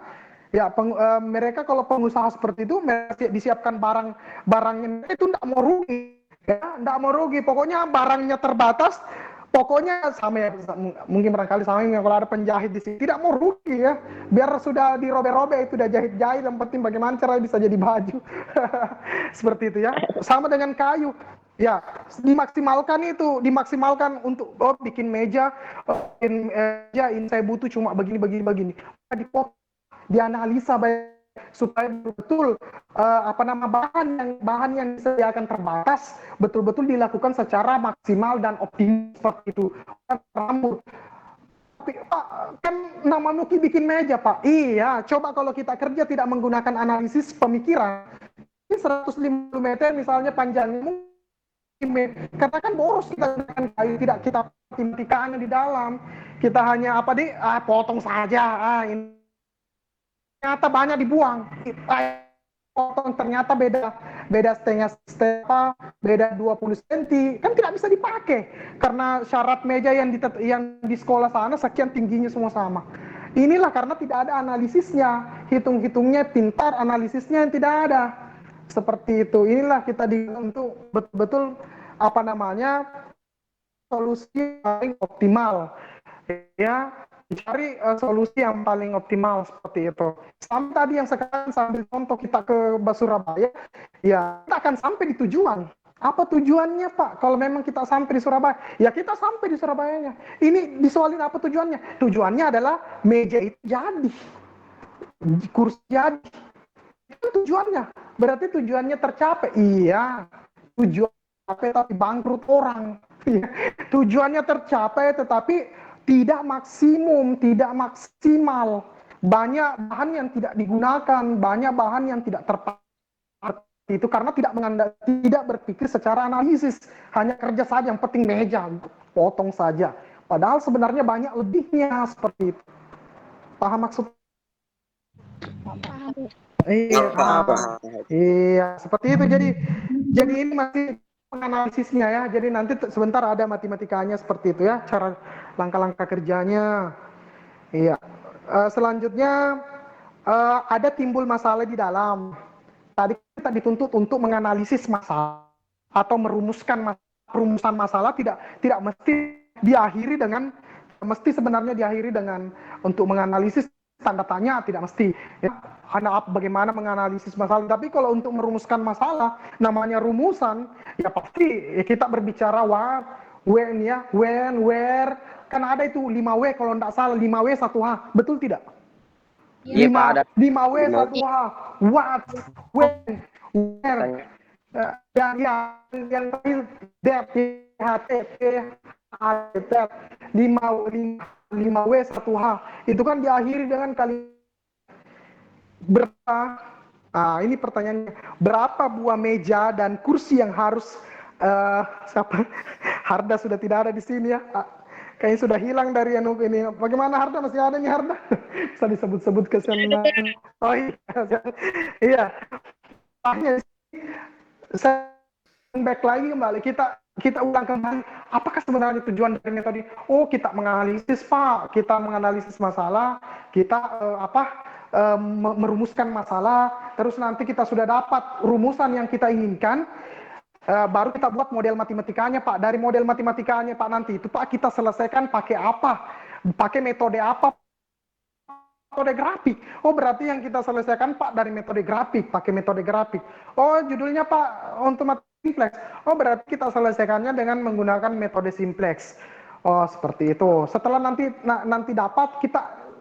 ya mereka kalau pengusaha seperti itu, mereka disiapkan barangnya itu tidak mau rugi, ya, tidak mau rugi. Pokoknya barangnya terbatas, pokoknya sama ya, mungkin barangkali sama ya, kalau ada penjahit di sini tidak mau rugi ya, biar sudah dirobe-robe itu udah jahit-jahit, yang penting bagaimana cara bisa jadi baju. Seperti itu ya. Sama dengan kayu. Ya, dimaksimalkan untuk bikin meja, ini saya butuh cuma begini. Dipotong, dianalisa baik supaya betul bahan yang disediakan terbatas betul-betul dilakukan secara maksimal dan optimal seperti itu. Rambut. Pak, kan nama Nuki bikin meja, Pak. Iya, coba kalau kita kerja tidak menggunakan analisis pemikiran. Ini 150 meter misalnya panjangnya, karena kan boros kita dengan kayu, tidak kita timtikannya di dalam, kita hanya potong saja, ini ternyata banyak dibuang, potong ternyata beda setengah, beda 20 cm, kan tidak bisa dipakai karena syarat meja yang di sekolah sana sekian tingginya semua sama. Inilah karena tidak ada analisisnya, hitung-hitungnya pintar, analisisnya yang tidak ada. Seperti itu. Inilah kita untuk betul-betul solusi yang paling optimal, ya, cari solusi yang paling optimal seperti itu. Sampai tadi yang sekarang sambil contoh kita ke Surabaya, ya kita akan sampai di tujuan. Apa tujuannya, Pak? Kalau memang kita sampai di Surabaya, ya kita sampai di Surabayanya. Ini disoalin apa tujuannya? Tujuannya adalah meja itu jadi, kursi jadi. Itu tujuannya. Berarti tujuannya tercapai. Iya, tujuan tercapai tapi bangkrut orang. Tujuannya tercapai tetapi tidak maksimum, tidak maksimal. Banyak bahan yang tidak digunakan, banyak bahan yang tidak terpakai. Itu karena tidak berpikir secara analisis, hanya kerja saja, yang penting meja, potong saja. Padahal sebenarnya banyak lebihnya seperti itu. Paham maksud? Paham, Bu. Iya, seperti itu. Jadi ini masih analisisnya ya. Jadi nanti sebentar ada matematikanya seperti itu ya, cara langkah-langkah kerjanya. Iya. Selanjutnya ada timbul masalah di dalam. Tadi kita dituntut untuk menganalisis masalah atau perumusan masalah, tidak mesti sebenarnya diakhiri dengan untuk menganalisis tanda tanya, tidak mesti ya. Bagaimana menganalisis masalah, tapi kalau untuk merumuskan masalah namanya rumusan ya pasti ya kita berbicara what, when ya, when, where, kan ada itu 5W kalau tidak salah, 5W 1H, betul tidak? Iya, Pak, ada 5W 1H, what, when, where, yang that, that, 5W 1H, itu kan diakhiri dengan kalimat berapa. Ini pertanyaannya, berapa buah meja dan kursi yang harus Harda sudah tidak ada di sini ya, kayaknya sudah hilang dari ini. Bagaimana Harda, masih ada nih Harda? Bisa disebut-sebut ke sana. Oh iya, saya back lagi kembali, kita ulang kembali, apakah sebenarnya tujuan dari metode? Oh, kita menganalisis, Pak, kita menganalisis masalah, kita merumuskan masalah, terus nanti kita sudah dapat rumusan yang kita inginkan, baru kita buat model matematikanya, Pak. Dari model matematikanya, Pak, nanti itu, Pak, kita selesaikan pakai apa? Pakai metode apa? Metode grafik. Oh, berarti yang kita selesaikan, Pak, dari metode grafik, pakai metode grafik. Oh, judulnya, Pak, untuk simplex. Oh, berarti kita selesaikannya dengan menggunakan metode simplex. Oh, seperti itu. Setelah nanti dapat,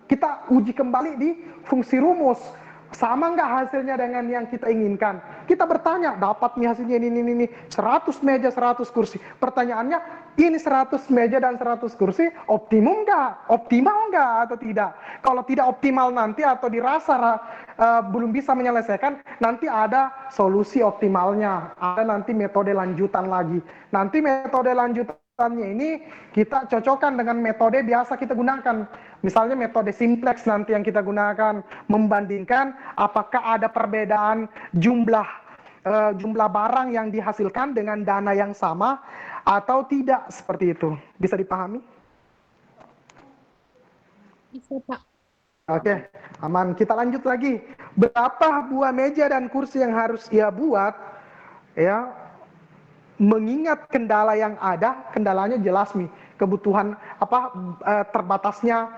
kita uji kembali di fungsi rumus. Sama nggak hasilnya dengan yang kita inginkan? Kita bertanya, dapat nih hasilnya ini, 100 meja, 100 kursi. Pertanyaannya, ini 100 meja dan 100 kursi, optimum nggak? Optimal nggak atau tidak? Kalau tidak optimal nanti atau dirasa belum bisa menyelesaikan, nanti ada solusi optimalnya. Ada nanti metode lanjutan lagi. Nanti metode lanjutannya ini kita cocokkan dengan metode biasa kita gunakan. Misalnya metode simplex nanti yang kita gunakan, membandingkan apakah ada perbedaan jumlah barang yang dihasilkan dengan dana yang sama atau tidak, seperti itu. Bisa dipahami? Bisa, Pak. Oke, aman. Kita lanjut lagi. Berapa buah meja dan kursi yang harus ia buat? Ya, mengingat kendala yang ada, kendalanya jelas nih, kebutuhan terbatasnya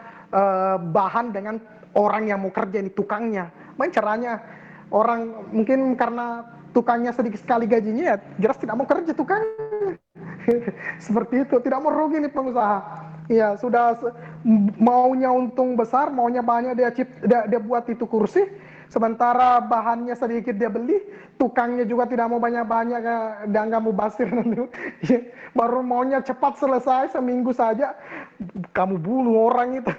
bahan dengan orang yang mau kerja ini, tukangnya. Main caranya orang mungkin karena tukangnya sedikit sekali gajinya, ya jelas tidak mau kerja tukangnya. Seperti itu, tidak mau rugi nih pengusaha. Ya sudah maunya untung besar, maunya banyak dia buat itu kursi, sementara bahannya sedikit dia beli, tukangnya juga tidak mau banyak-banyak, dan nggak mau basir nanti. Baru maunya cepat selesai, seminggu saja, kamu bunuh orang itu.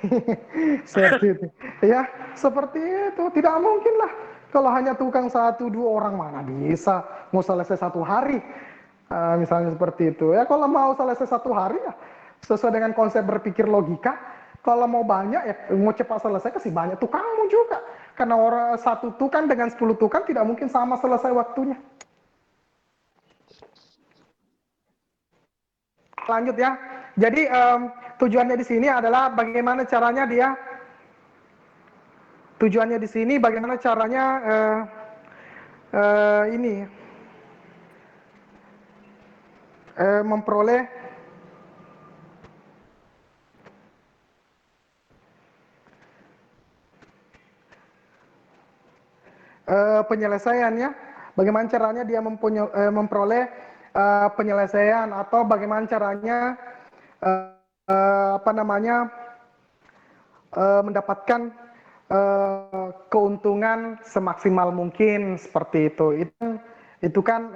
Seperti itu. Ya, seperti itu. Tidak mungkin lah. Kalau hanya tukang 1-2 orang, mana bisa mau selesai 1 hari. Misalnya seperti itu. Ya kalau mau selesai 1 hari, ya sesuai dengan konsep berpikir logika. Kalau mau banyak, ya mau cepat selesai, kasih banyak tukangmu juga. Karena orang 1 tukang dengan 10 tukang tidak mungkin sama selesai waktunya. Lanjut ya. Jadi tujuannya di sini adalah bagaimana caranya dia. Tujuannya di sini bagaimana caranya ini memperoleh penyelesaiannya. Bagaimana caranya dia memperoleh penyelesaian, atau bagaimana caranya mendapatkan keuntungan semaksimal mungkin, seperti itu. Itu kan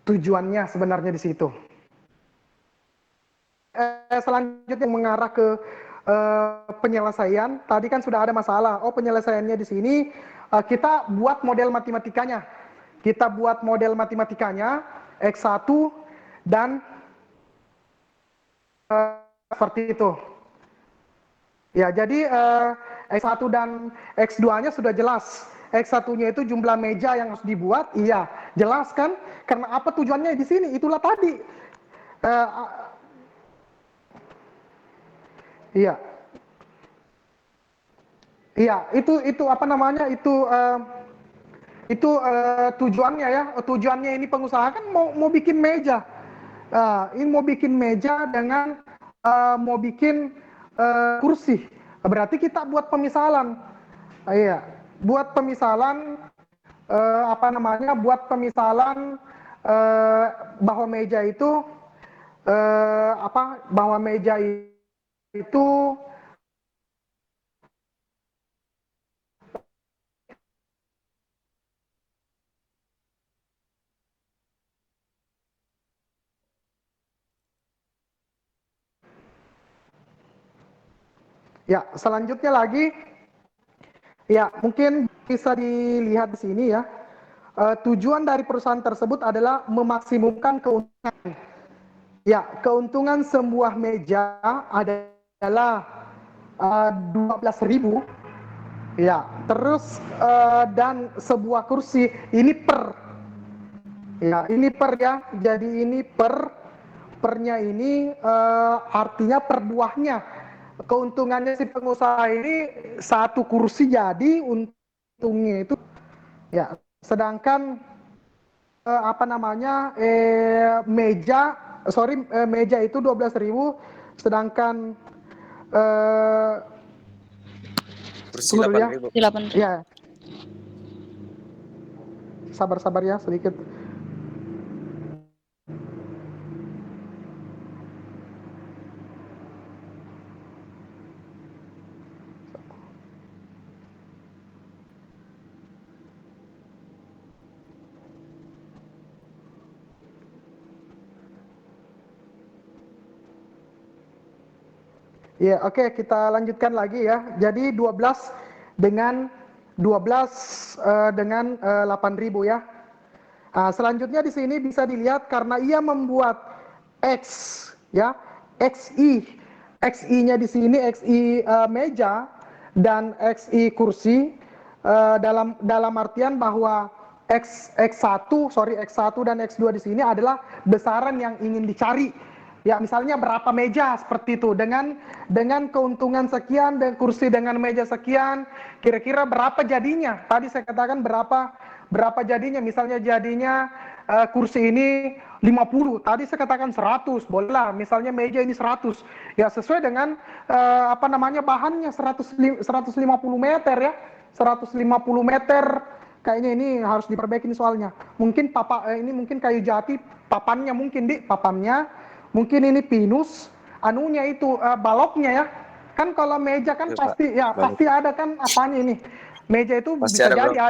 tujuannya sebenarnya di situ. Selanjutnya mengarah ke penyelesaian. Tadi kan sudah ada masalah. Oh, penyelesaiannya di sini kita buat model matematikanya. Kita buat model matematikanya X1 dan seperti itu. Ya, jadi X1 dan X2-nya sudah jelas. X1-nya itu jumlah meja yang harus dibuat, iya, jelas kan? Karena apa tujuannya di sini? Itulah tadi. Iya. Iya, itu apa namanya? Itu tujuannya ya. Tujuannya ini pengusaha kan mau bikin meja. Ini mau bikin meja dengan mau bikin kursi. Berarti kita buat pemisalan. Iya, buat pemisalan buat pemisalan bahwa meja itu bahwa meja itu ya. Selanjutnya lagi, ya mungkin bisa dilihat di sini ya. Tujuan dari perusahaan tersebut adalah memaksimumkan keuntungan. Ya, keuntungan sebuah meja adalah 12.000. Ya, terus dan sebuah kursi ini per. Ya, ini per ya. Jadi ini pernya ini artinya per buahnya. Keuntungannya si pengusaha ini 1 kursi, jadi untungnya itu ya. Sedangkan meja itu 12.000, sedangkan Kursi 8.000. ya, sabar ya sedikit. Ya, oke, kita lanjutkan lagi ya. Jadi 12 dengan 8.000 ya. Nah, selanjutnya di sini bisa dilihat karena ia membuat X ya, XI. XI-nya di sini XI meja dan XI kursi dalam artian bahwa X1 dan X2 di sini adalah besaran yang ingin dicari. Ya, misalnya berapa meja seperti itu dengan keuntungan sekian dan kursi dengan meja sekian, kira-kira berapa jadinya? Tadi saya katakan berapa jadinya? Misalnya jadinya kursi ini 50, tadi saya katakan 100, bolehlah. Misalnya meja ini 100. Ya, sesuai dengan bahannya 150 meter ya. 150 meter. Kayaknya ini harus diperbaiki soalnya. Mungkin ini mungkin kayu jati, papannya mungkin ini pinus, anunya itu baloknya ya. Kan kalau meja kan Ya, pasti Pak. ya Balok. pasti ada kan apanya ini. Meja itu Pasti bisa ada, jadi Bro.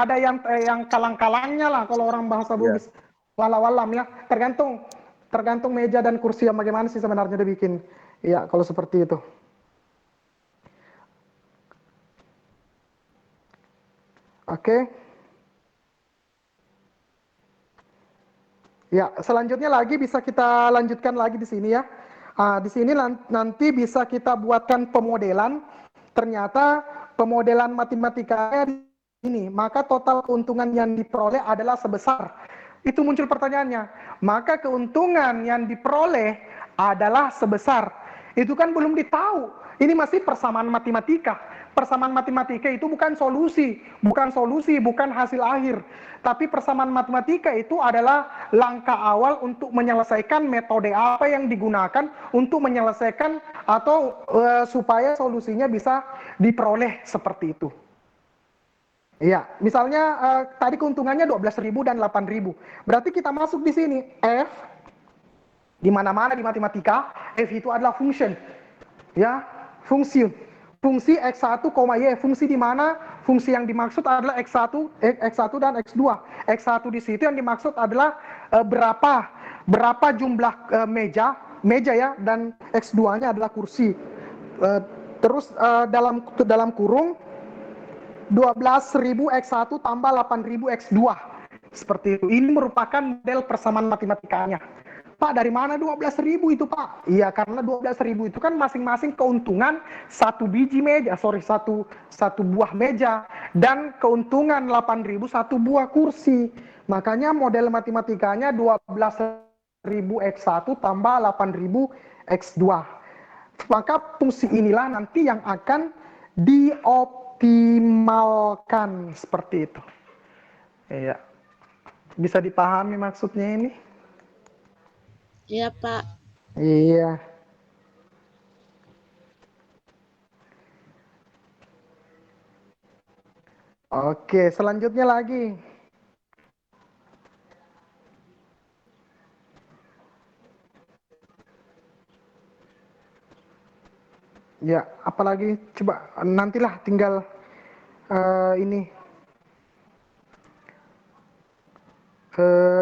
ada yang kalang-kalangnya lah kalau orang bahasa Iya. Bugis. Walau-walam ya. Tergantung meja dan kursi yang bagaimana sih sebenarnya dibikin. Ya, kalau seperti itu. Oke. Ya, selanjutnya lagi bisa kita lanjutkan lagi di sini ya. Di sini nanti bisa kita buatkan pemodelan. Ternyata pemodelan matematikanya ini, maka total keuntungan yang diperoleh adalah sebesar. Itu muncul pertanyaannya. Maka keuntungan yang diperoleh adalah sebesar. Itu kan belum ditahu. Ini masih persamaan matematika. Persamaan matematika itu bukan solusi, bukan hasil akhir. Tapi persamaan matematika itu adalah langkah awal untuk menyelesaikan metode apa yang digunakan untuk menyelesaikan atau supaya solusinya bisa diperoleh seperti itu. Iya, misalnya tadi keuntungannya 12.000 dan 8.000. Berarti kita masuk di sini F di mana-mana di matematika, F itu adalah function. Ya, fungsi X1, Y, fungsi di mana fungsi yang dimaksud adalah X1 dan X2. X1 di situ yang dimaksud adalah berapa jumlah meja ya, dan X2-nya adalah kursi. Terus dalam kurung 12.000 X1 tambah 8.000 X2. Seperti itu. Ini merupakan model persamaan matematikanya. Pak, dari mana 12.000 itu, Pak? Iya, karena 12.000 itu kan masing-masing keuntungan satu buah meja, dan keuntungan 8.000 satu buah kursi. Makanya model matematikanya 12.000 X1 tambah 8.000 X2. Maka fungsi inilah nanti yang akan dioptimalkan seperti itu. Iya. Bisa dipahami maksudnya ini? Iya, Pak. Iya. Oke, selanjutnya lagi. Ya, apalagi coba nantilah tinggal ini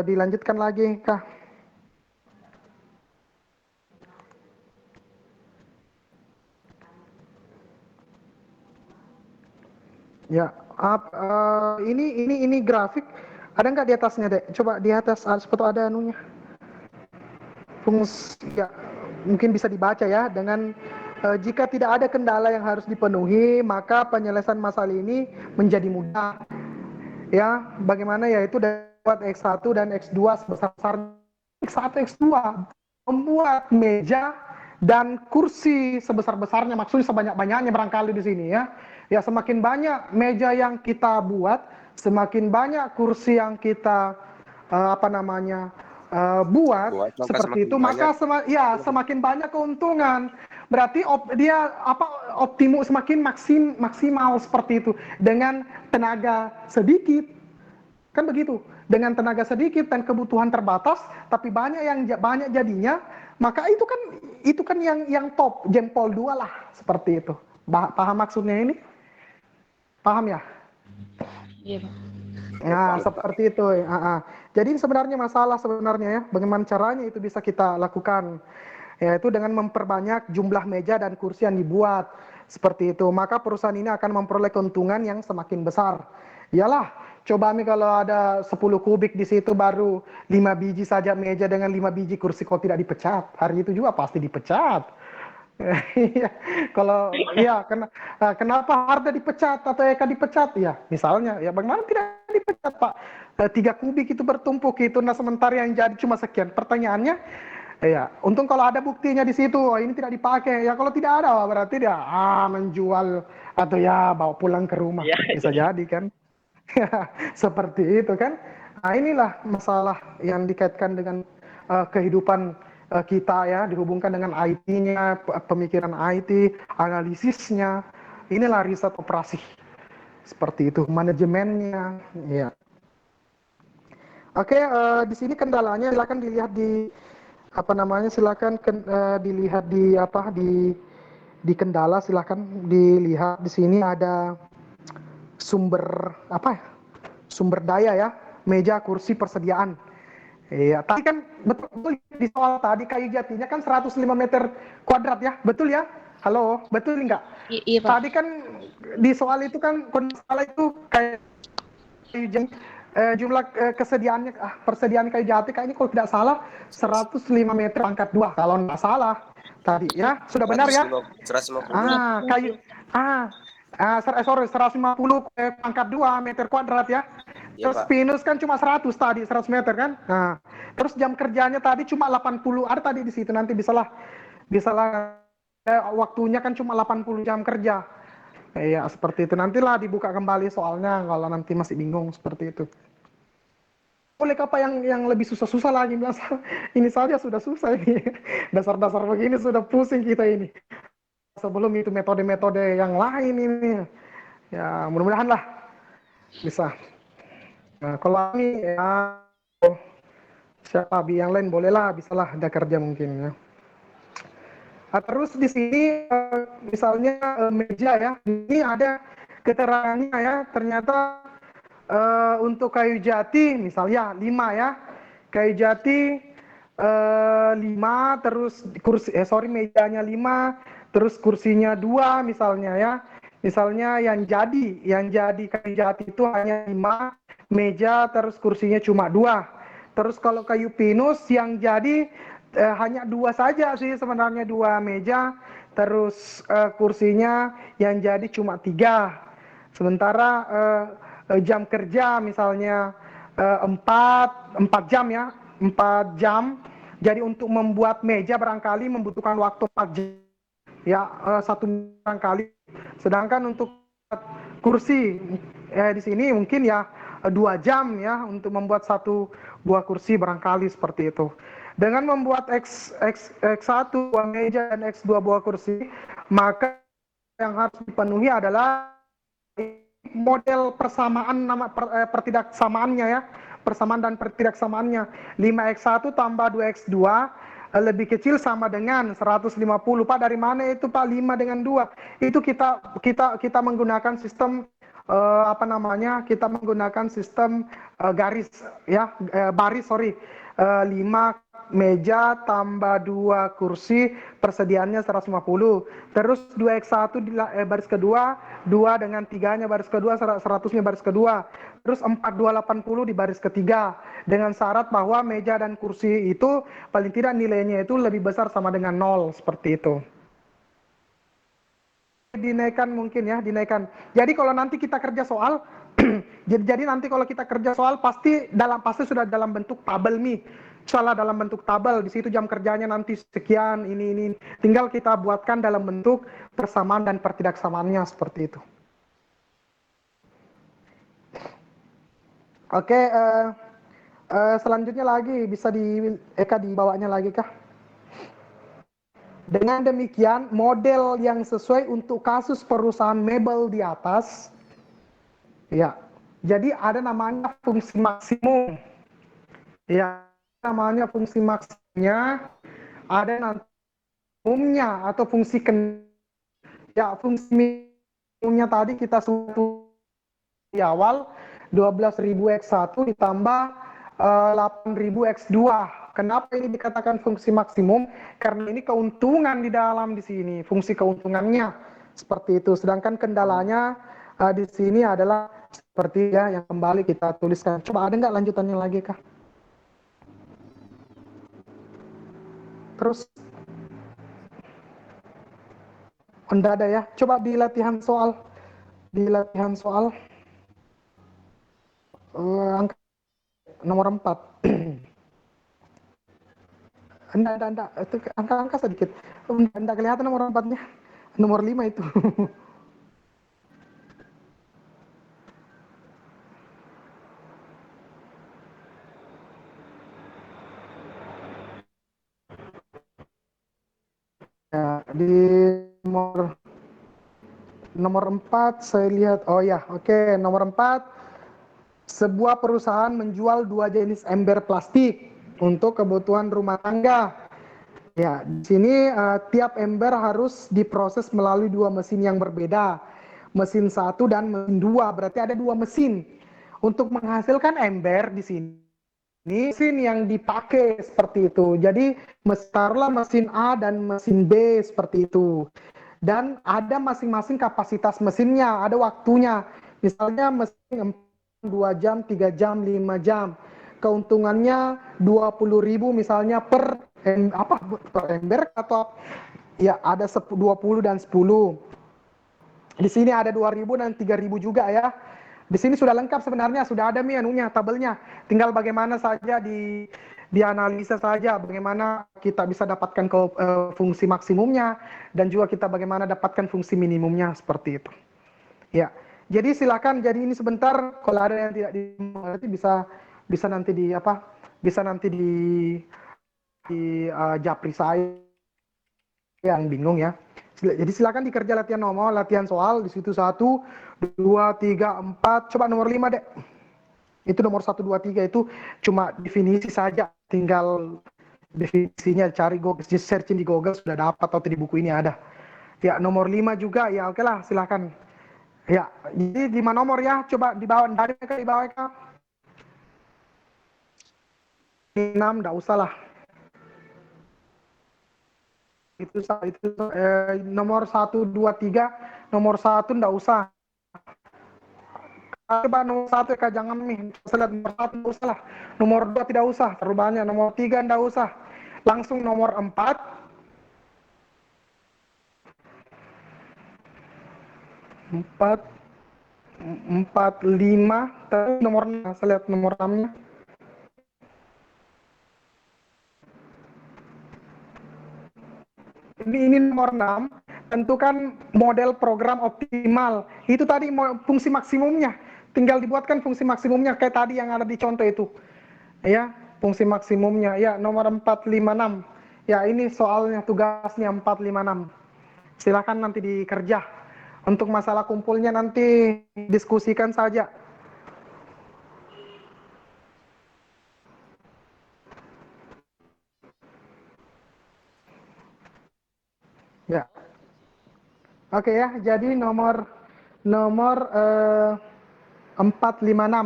dilanjutkan lagi, Kak. Ya, ini grafik. Ada nggak di atasnya, Dek? Coba di atas seperti ada anunya. Fungsi ya, mungkin bisa dibaca ya dengan jika tidak ada kendala yang harus dipenuhi, maka penyelesaian masalah ini menjadi mudah. Ya, bagaimana yaitu dapat X1 dan X2 sebesar X1, X2 membuat meja dan kursi sebesar-besarnya, maksudnya sebanyak-banyaknya barangkali di sini ya. Ya, semakin banyak meja yang kita buat, semakin banyak kursi yang kita buat maka seperti semakin itu, maka semakin banyak keuntungan. Berarti semakin maksimal seperti itu dengan tenaga sedikit. Kan begitu. Dengan tenaga sedikit dan kebutuhan terbatas, tapi banyak jadinya, maka itu kan yang top, jempol 2 lah seperti itu. Paham maksudnya ini? Paham ya? Iya, Pak. Ya, seperti itu. Jadi sebenarnya masalah ya, bagaimana caranya itu bisa kita lakukan. yaitu dengan memperbanyak jumlah meja dan kursi yang dibuat. Seperti itu, maka perusahaan ini akan memperoleh keuntungan yang semakin besar. Iyalah, coba nih kalau ada 10 kubik di situ baru 5 biji saja meja dengan 5 biji kursi, kalau tidak dipecat, hari itu juga pasti dipecat. Iya, kalau iya kenapa Harda dipecat atau Eka dipecat ya? Misalnya ya bagaimana tidak dipecat Pak? 3 kubik itu bertumpuk itu, nah sementara yang jadi cuma sekian. Pertanyaannya, ya, untung kalau ada buktinya di situ, oh, ini tidak dipakai. Ya kalau tidak ada, berarti dia menjual atau ya bawa pulang ke rumah. Iya. Bisa jadi kan? Seperti itu kan? Nah inilah masalah yang dikaitkan dengan kehidupan kita ya, dihubungkan dengan IT-nya, pemikiran IT, analisisnya. Inilah riset operasi. Seperti itu, manajemennya. Ya. Oke, di sini kendalanya silakan dilihat di silakan dilihat di kendala, silakan dilihat di sini ada sumber sumber daya ya, meja, kursi, persediaan. Iya, tadi kan betul di soal tadi kayu jatinya kan 105 meter kuadrat ya, betul ya? Halo, betul nggak? Iya, Pak. Tadi kan di soal itu kan salah itu kayak jumlah kesediaannya persediaan kayu jati kayak ini kalau tidak salah 105 meter pangkat 2 kalau nggak salah tadi ya, sudah benar ya? 150. Kayu 150 pangkat 2 meter kuadrat ya. Iya, Terus Pak. pinus kan cuma 100 tadi, 100 meter kan. Nah, terus jam kerjanya tadi cuma 80. Ada tadi di situ, nanti bisalah waktunya kan cuma 80 jam kerja. Iya, seperti itu. Nantilah dibuka kembali soalnya kalau nanti masih bingung seperti itu. Boleh apa yang lebih susah-susah lagi, bilang ini saja sudah susah ini. Dasar-dasar begini sudah pusing kita ini. Sebelum itu metode-metode yang lain ini. Ya, mudah-mudahan lah bisa. Nah, kalau ini ya siapa yang lain bolehlah, bisalah ada kerja mungkin ya. Nah, terus di sini misalnya meja ya, ini ada keterangannya ya, ternyata untuk kayu jati misalnya 5 ya, kayu jati 5, terus mejanya 5, terus kursinya 2 misalnya ya. Misalnya yang jadi kayu jati itu hanya 5 meja, terus kursinya cuma 2. Terus kalau kayu pinus yang jadi hanya 2 saja sih sebenarnya, 2 meja, terus kursinya yang jadi cuma 3. Sementara jam kerja misalnya 4 jam ya, 4 jam. Jadi untuk membuat meja barangkali membutuhkan waktu 4 jam ya, 1 barangkali. Sedangkan untuk kursi di sini mungkin ya 2 jam ya untuk membuat 1 buah kursi barangkali seperti itu. Dengan membuat X1 buah meja dan X2 buah kursi, maka yang harus dipenuhi adalah model persamaan pertidaksamaannya ya, persamaan dan pertidaksamaannya. 5x1 tambah 2x2 lebih kecil sama dengan 150. Pak, dari mana itu Pak 5 dengan 2? Itu kita menggunakan sistem kita menggunakan sistem garis ya, baris 5 meja tambah 2 kursi, persediaannya 150. Terus 2x1 di baris kedua, 2 dengan 3-nya baris kedua, 100-nya baris kedua. Terus 4280 di baris ketiga. Dengan syarat bahwa meja dan kursi itu paling tidak nilainya itu lebih besar sama dengan 0, seperti itu. Dinaikkan mungkin ya, dinaikkan. Jadi kalau nanti kita kerja soal, jadi nanti kalau kita kerja soal pasti sudah dalam bentuk tabel nih. Salah dalam bentuk tabel, di situ jam kerjanya nanti sekian, ini. Tinggal kita buatkan dalam bentuk persamaan dan pertidaksamaannya seperti itu. Oke, selanjutnya lagi bisa dibawanya lagi kah? Dengan demikian, model yang sesuai untuk kasus perusahaan mebel di atas, ya, jadi ada namanya fungsi maksimum. Ya, namanya fungsi maksimumnya, ada nanti umumnya atau fungsi ya, fungsi minimumnya tadi kita sebut di awal 12.000 X1 ditambah 8.000 X2 Kenapa ini dikatakan fungsi maksimum? Karena ini keuntungan di dalam di sini, fungsi keuntungannya seperti itu. Sedangkan kendalanya di sini adalah seperti ya yang kembali kita tuliskan. Coba ada nggak lanjutannya lagi kah? Terus enggak ada ya. Coba di latihan soal, angka nomor 4. Enggak. Itu angka sedikit. Enggak kelihatan nomor 4-nya. Nomor 5 itu. Ya, di nomor 4 saya lihat, oh ya, oke, nomor 4, sebuah perusahaan menjual 2 jenis ember plastik untuk kebutuhan rumah tangga. Ya, di sini tiap ember harus diproses melalui 2 mesin yang berbeda. Mesin 1 dan mesin 2, berarti ada 2 mesin. Untuk menghasilkan ember di sini, mesin yang dipakai seperti itu. Jadi, taruhlah mesin A dan mesin B seperti itu. Dan ada masing-masing kapasitas mesinnya, ada waktunya. Misalnya mesin 2 jam, 3 jam, 5 jam. Keuntungannya 20.000 misalnya per ember atau ya ada 20 dan 10. Di sini ada 2.000 dan 3.000 juga ya. Di sini sudah lengkap sebenarnya, sudah ada anunya, tabelnya. Tinggal bagaimana saja dianalisa saja bagaimana kita bisa dapatkan fungsi maksimumnya dan juga kita bagaimana dapatkan fungsi minimumnya seperti itu. Ya. Jadi silakan, jadi ini sebentar kalau ada yang tidak dimengerti bisa nanti di japri saya yang bingung ya. Jadi silakan dikerja latihan nomor, latihan soal di situ 1, 2, 3, 4. Coba nomor 5 deh. Itu nomor 1, 2, 3 itu cuma definisi saja. Tinggal definisinya cari Google, searching di Google sudah dapat atau di buku ini ada. Ya nomor 5 juga ya oke lah silakan. Ya jadi 5 nomor ya coba di bawah dari di bawah kah? 6 enggak usah lah. Itu nomor 1, 2, 3, nomor 1 enggak usah. Coba nomor 1 ya jangan nih. Saya lihat nomor 1 enggak usah lah. Nomor 2 tidak usah, terlalu banyak. Nomor 3 enggak usah. Langsung nomor 4. 4, 5, terus nomor 6. Saya lihat nomor 6-nya. Ini nomor 6, tentukan model program optimal. Itu tadi fungsi maksimumnya. Tinggal dibuatkan fungsi maksimumnya kayak tadi yang ada di contoh itu. Ya, fungsi maksimumnya. Ya, nomor 456. Ya, ini soalnya tugasnya 456. Silakan nanti dikerja. Untuk masalah kumpulnya nanti diskusikan saja. Ya. Oke ya, jadi nomor 456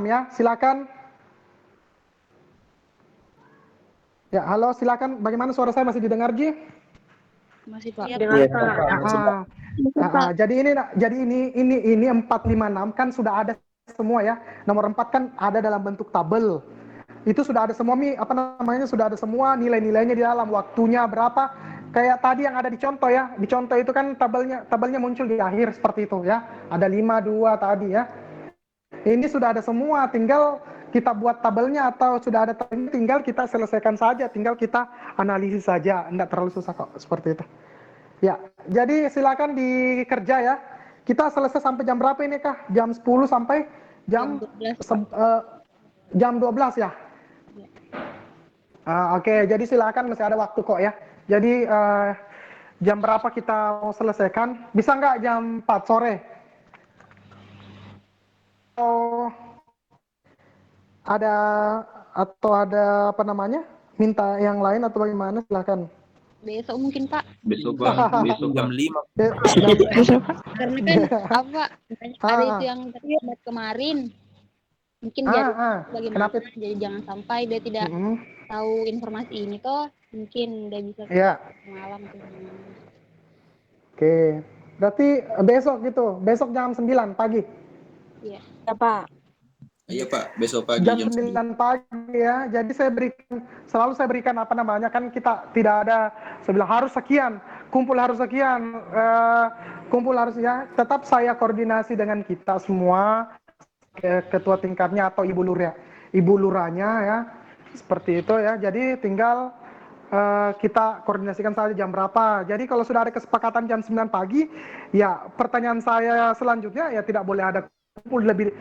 ya. Silakan. Ya, halo, silakan. Bagaimana suara saya masih didengar, Ji? Masih Pak. Jadi ini 456 kan sudah ada semua ya. Nomor 4 kan ada dalam bentuk tabel. Itu sudah ada semua sudah ada semua nilai-nilainya di dalam, waktunya berapa. Kayak tadi yang ada di contoh ya. Di contoh itu kan tabelnya muncul di akhir seperti itu ya. Ada 5, 2 tadi ya. Ini sudah ada semua, tinggal kita buat tabelnya atau sudah ada tabelnya, tinggal kita selesaikan saja, tinggal kita analisis saja, enggak terlalu susah kok seperti itu. Ya, jadi silakan dikerja ya. Kita selesai sampai jam berapa ini kah? Jam 10 sampai jam 12 ya. Oke, jadi silakan masih ada waktu kok ya. Jadi jam berapa kita mau selesaikan? Bisa nggak jam 4 sore? Ada minta yang lain atau bagaimana, silakan. Besok mungkin Pak. Besok Bang, besok jam 5. Karena kan ada itu yang terlibat kemarin. Mungkin dia bagaimana, jadi jangan sampai dia tidak tahu informasi ini toh mungkin udah bisa Iya. malam tuh. Oke. Berarti besok gitu. Besok jam 9 pagi. Iya. Ya, Pak. Iya Pak, besok pagi Jam jam 9 pagi ya. Jadi selalu saya berikan apa namanya, kan kita tidak ada saya bilang harus sekian, kumpul harus sekian, kumpul harus ya. Tetap saya koordinasi dengan kita semua, ketua tingkatnya atau ibu lurahnya ya. Seperti itu ya. Jadi tinggal kita koordinasikan saja jam berapa. Jadi kalau sudah ada kesepakatan jam 9 pagi, ya pertanyaan saya selanjutnya ya tidak boleh ada kumpul lebih.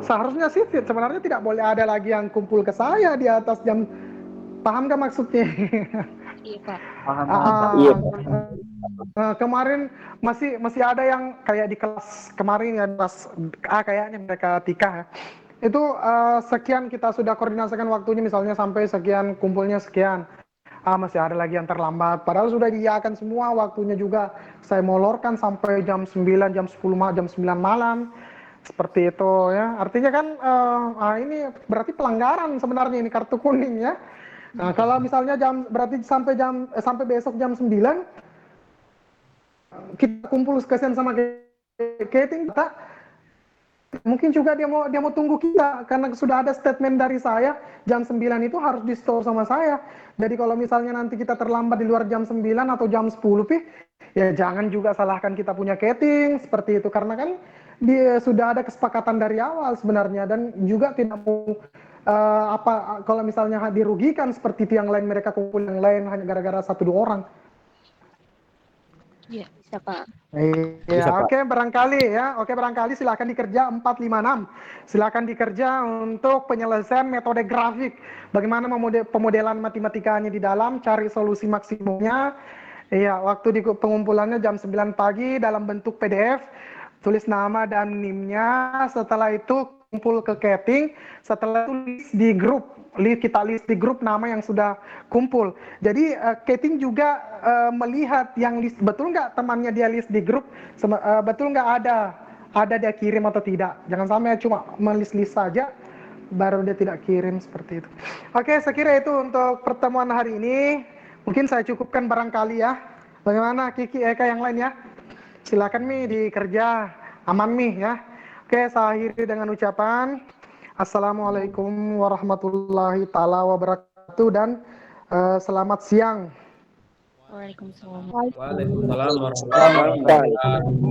Seharusnya sih sebenarnya tidak boleh ada lagi yang kumpul ke saya di atas jam, paham gak maksudnya? Iya, Pak. Iya. Kemarin masih ada yang kayak di kelas kemarin ya, kelas A kayaknya mereka Tika ya. Itu sekian kita sudah koordinasikan waktunya, misalnya sampai sekian, kumpulnya sekian. Masih ada lagi yang terlambat. Padahal sudah diiakan semua, waktunya juga saya molorkan sampai jam 9, jam 10, jam 9 malam. Seperti itu ya. Artinya kan ini berarti pelanggaran sebenarnya ini, kartu kuning ya. Nah, kalau misalnya berarti sampai besok jam 9 kita kumpul kesian sama Keting, mungkin juga dia mau tunggu kita karena sudah ada statement dari saya jam 9 itu harus di store sama saya. Jadi kalau misalnya nanti kita terlambat di luar jam 9 atau jam 10 ya jangan juga salahkan kita punya Keting seperti itu, karena kan dia sudah ada kesepakatan dari awal sebenarnya, dan juga tidak mau kalau misalnya dirugikan seperti itu yang lain, mereka kumpul yang lain hanya gara-gara 1-2 orang. Iya, bisa, Pak. Iya, oke, barangkali silakan dikerja 456. Silakan dikerja untuk penyelesaian metode grafik. Bagaimana pemodelan matematikanya di dalam, cari solusi maksimumnya. Iya, waktu di pengumpulannya jam 9 pagi dalam bentuk PDF, tulis nama dan NIM-nya, setelah itu kumpul ke Keting, setelah itu kita list di grup nama yang sudah kumpul. Jadi Keting juga melihat yang list, betul nggak temannya dia list di grup, betul nggak ada dia kirim atau tidak. Jangan sampai cuma melis-list saja baru dia tidak kirim, seperti itu. Oke, saya kira itu untuk pertemuan hari ini. Mungkin saya cukupkan barangkali ya. Bagaimana Kiki, Eka yang lain ya? Silakan Mi dikerja, aman Mi ya. Oke, saya akhiri dengan ucapan Assalamualaikum warahmatullahi taala wabarakatuh, dan selamat siang. Waalaikumsalam. Waalaikumsalam warahmatullahi wabarakatuh.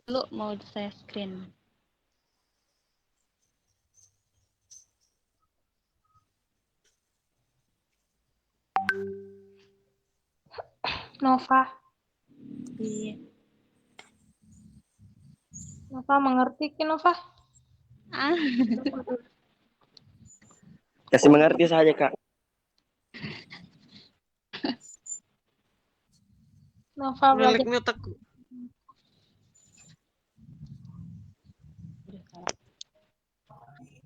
Lu mau saya screen. Nova. Iya. Nova mengerti ki Nova? Kasih mengerti saja, Kak. Nova belajar. Mute aku.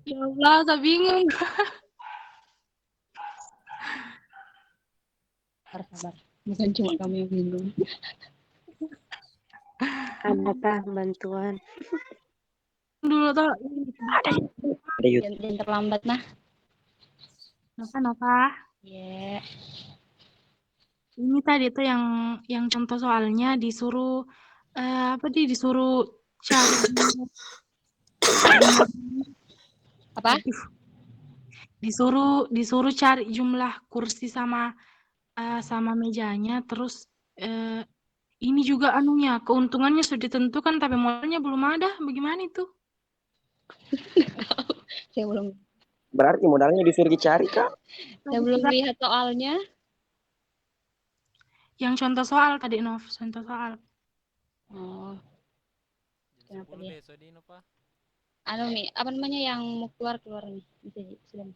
Ya Allah, saya bingung. Sabar. Bukan cuma kamu yang bingung. Adakah bantuan? Dulu tuh Ada YouTube. Jangan terlambat nah. Nova. Iya. Ini tadi tuh yang contoh soalnya disuruh disuruh cari Apa? Disuruh cari jumlah kursi sama mejanya, terus ini juga anunya keuntungannya sudah ditentukan tapi modalnya belum ada. Bagaimana itu? Saya belum Berarti modalnya disuruh dicari, Kak. saya belum lihat soalnya. Yang contoh soal tadi, Nov, contoh soal. Oh. Kenapa dia? Besok di Nova. Anu nih, apa namanya yang mau keluar nih? Bisa sudah.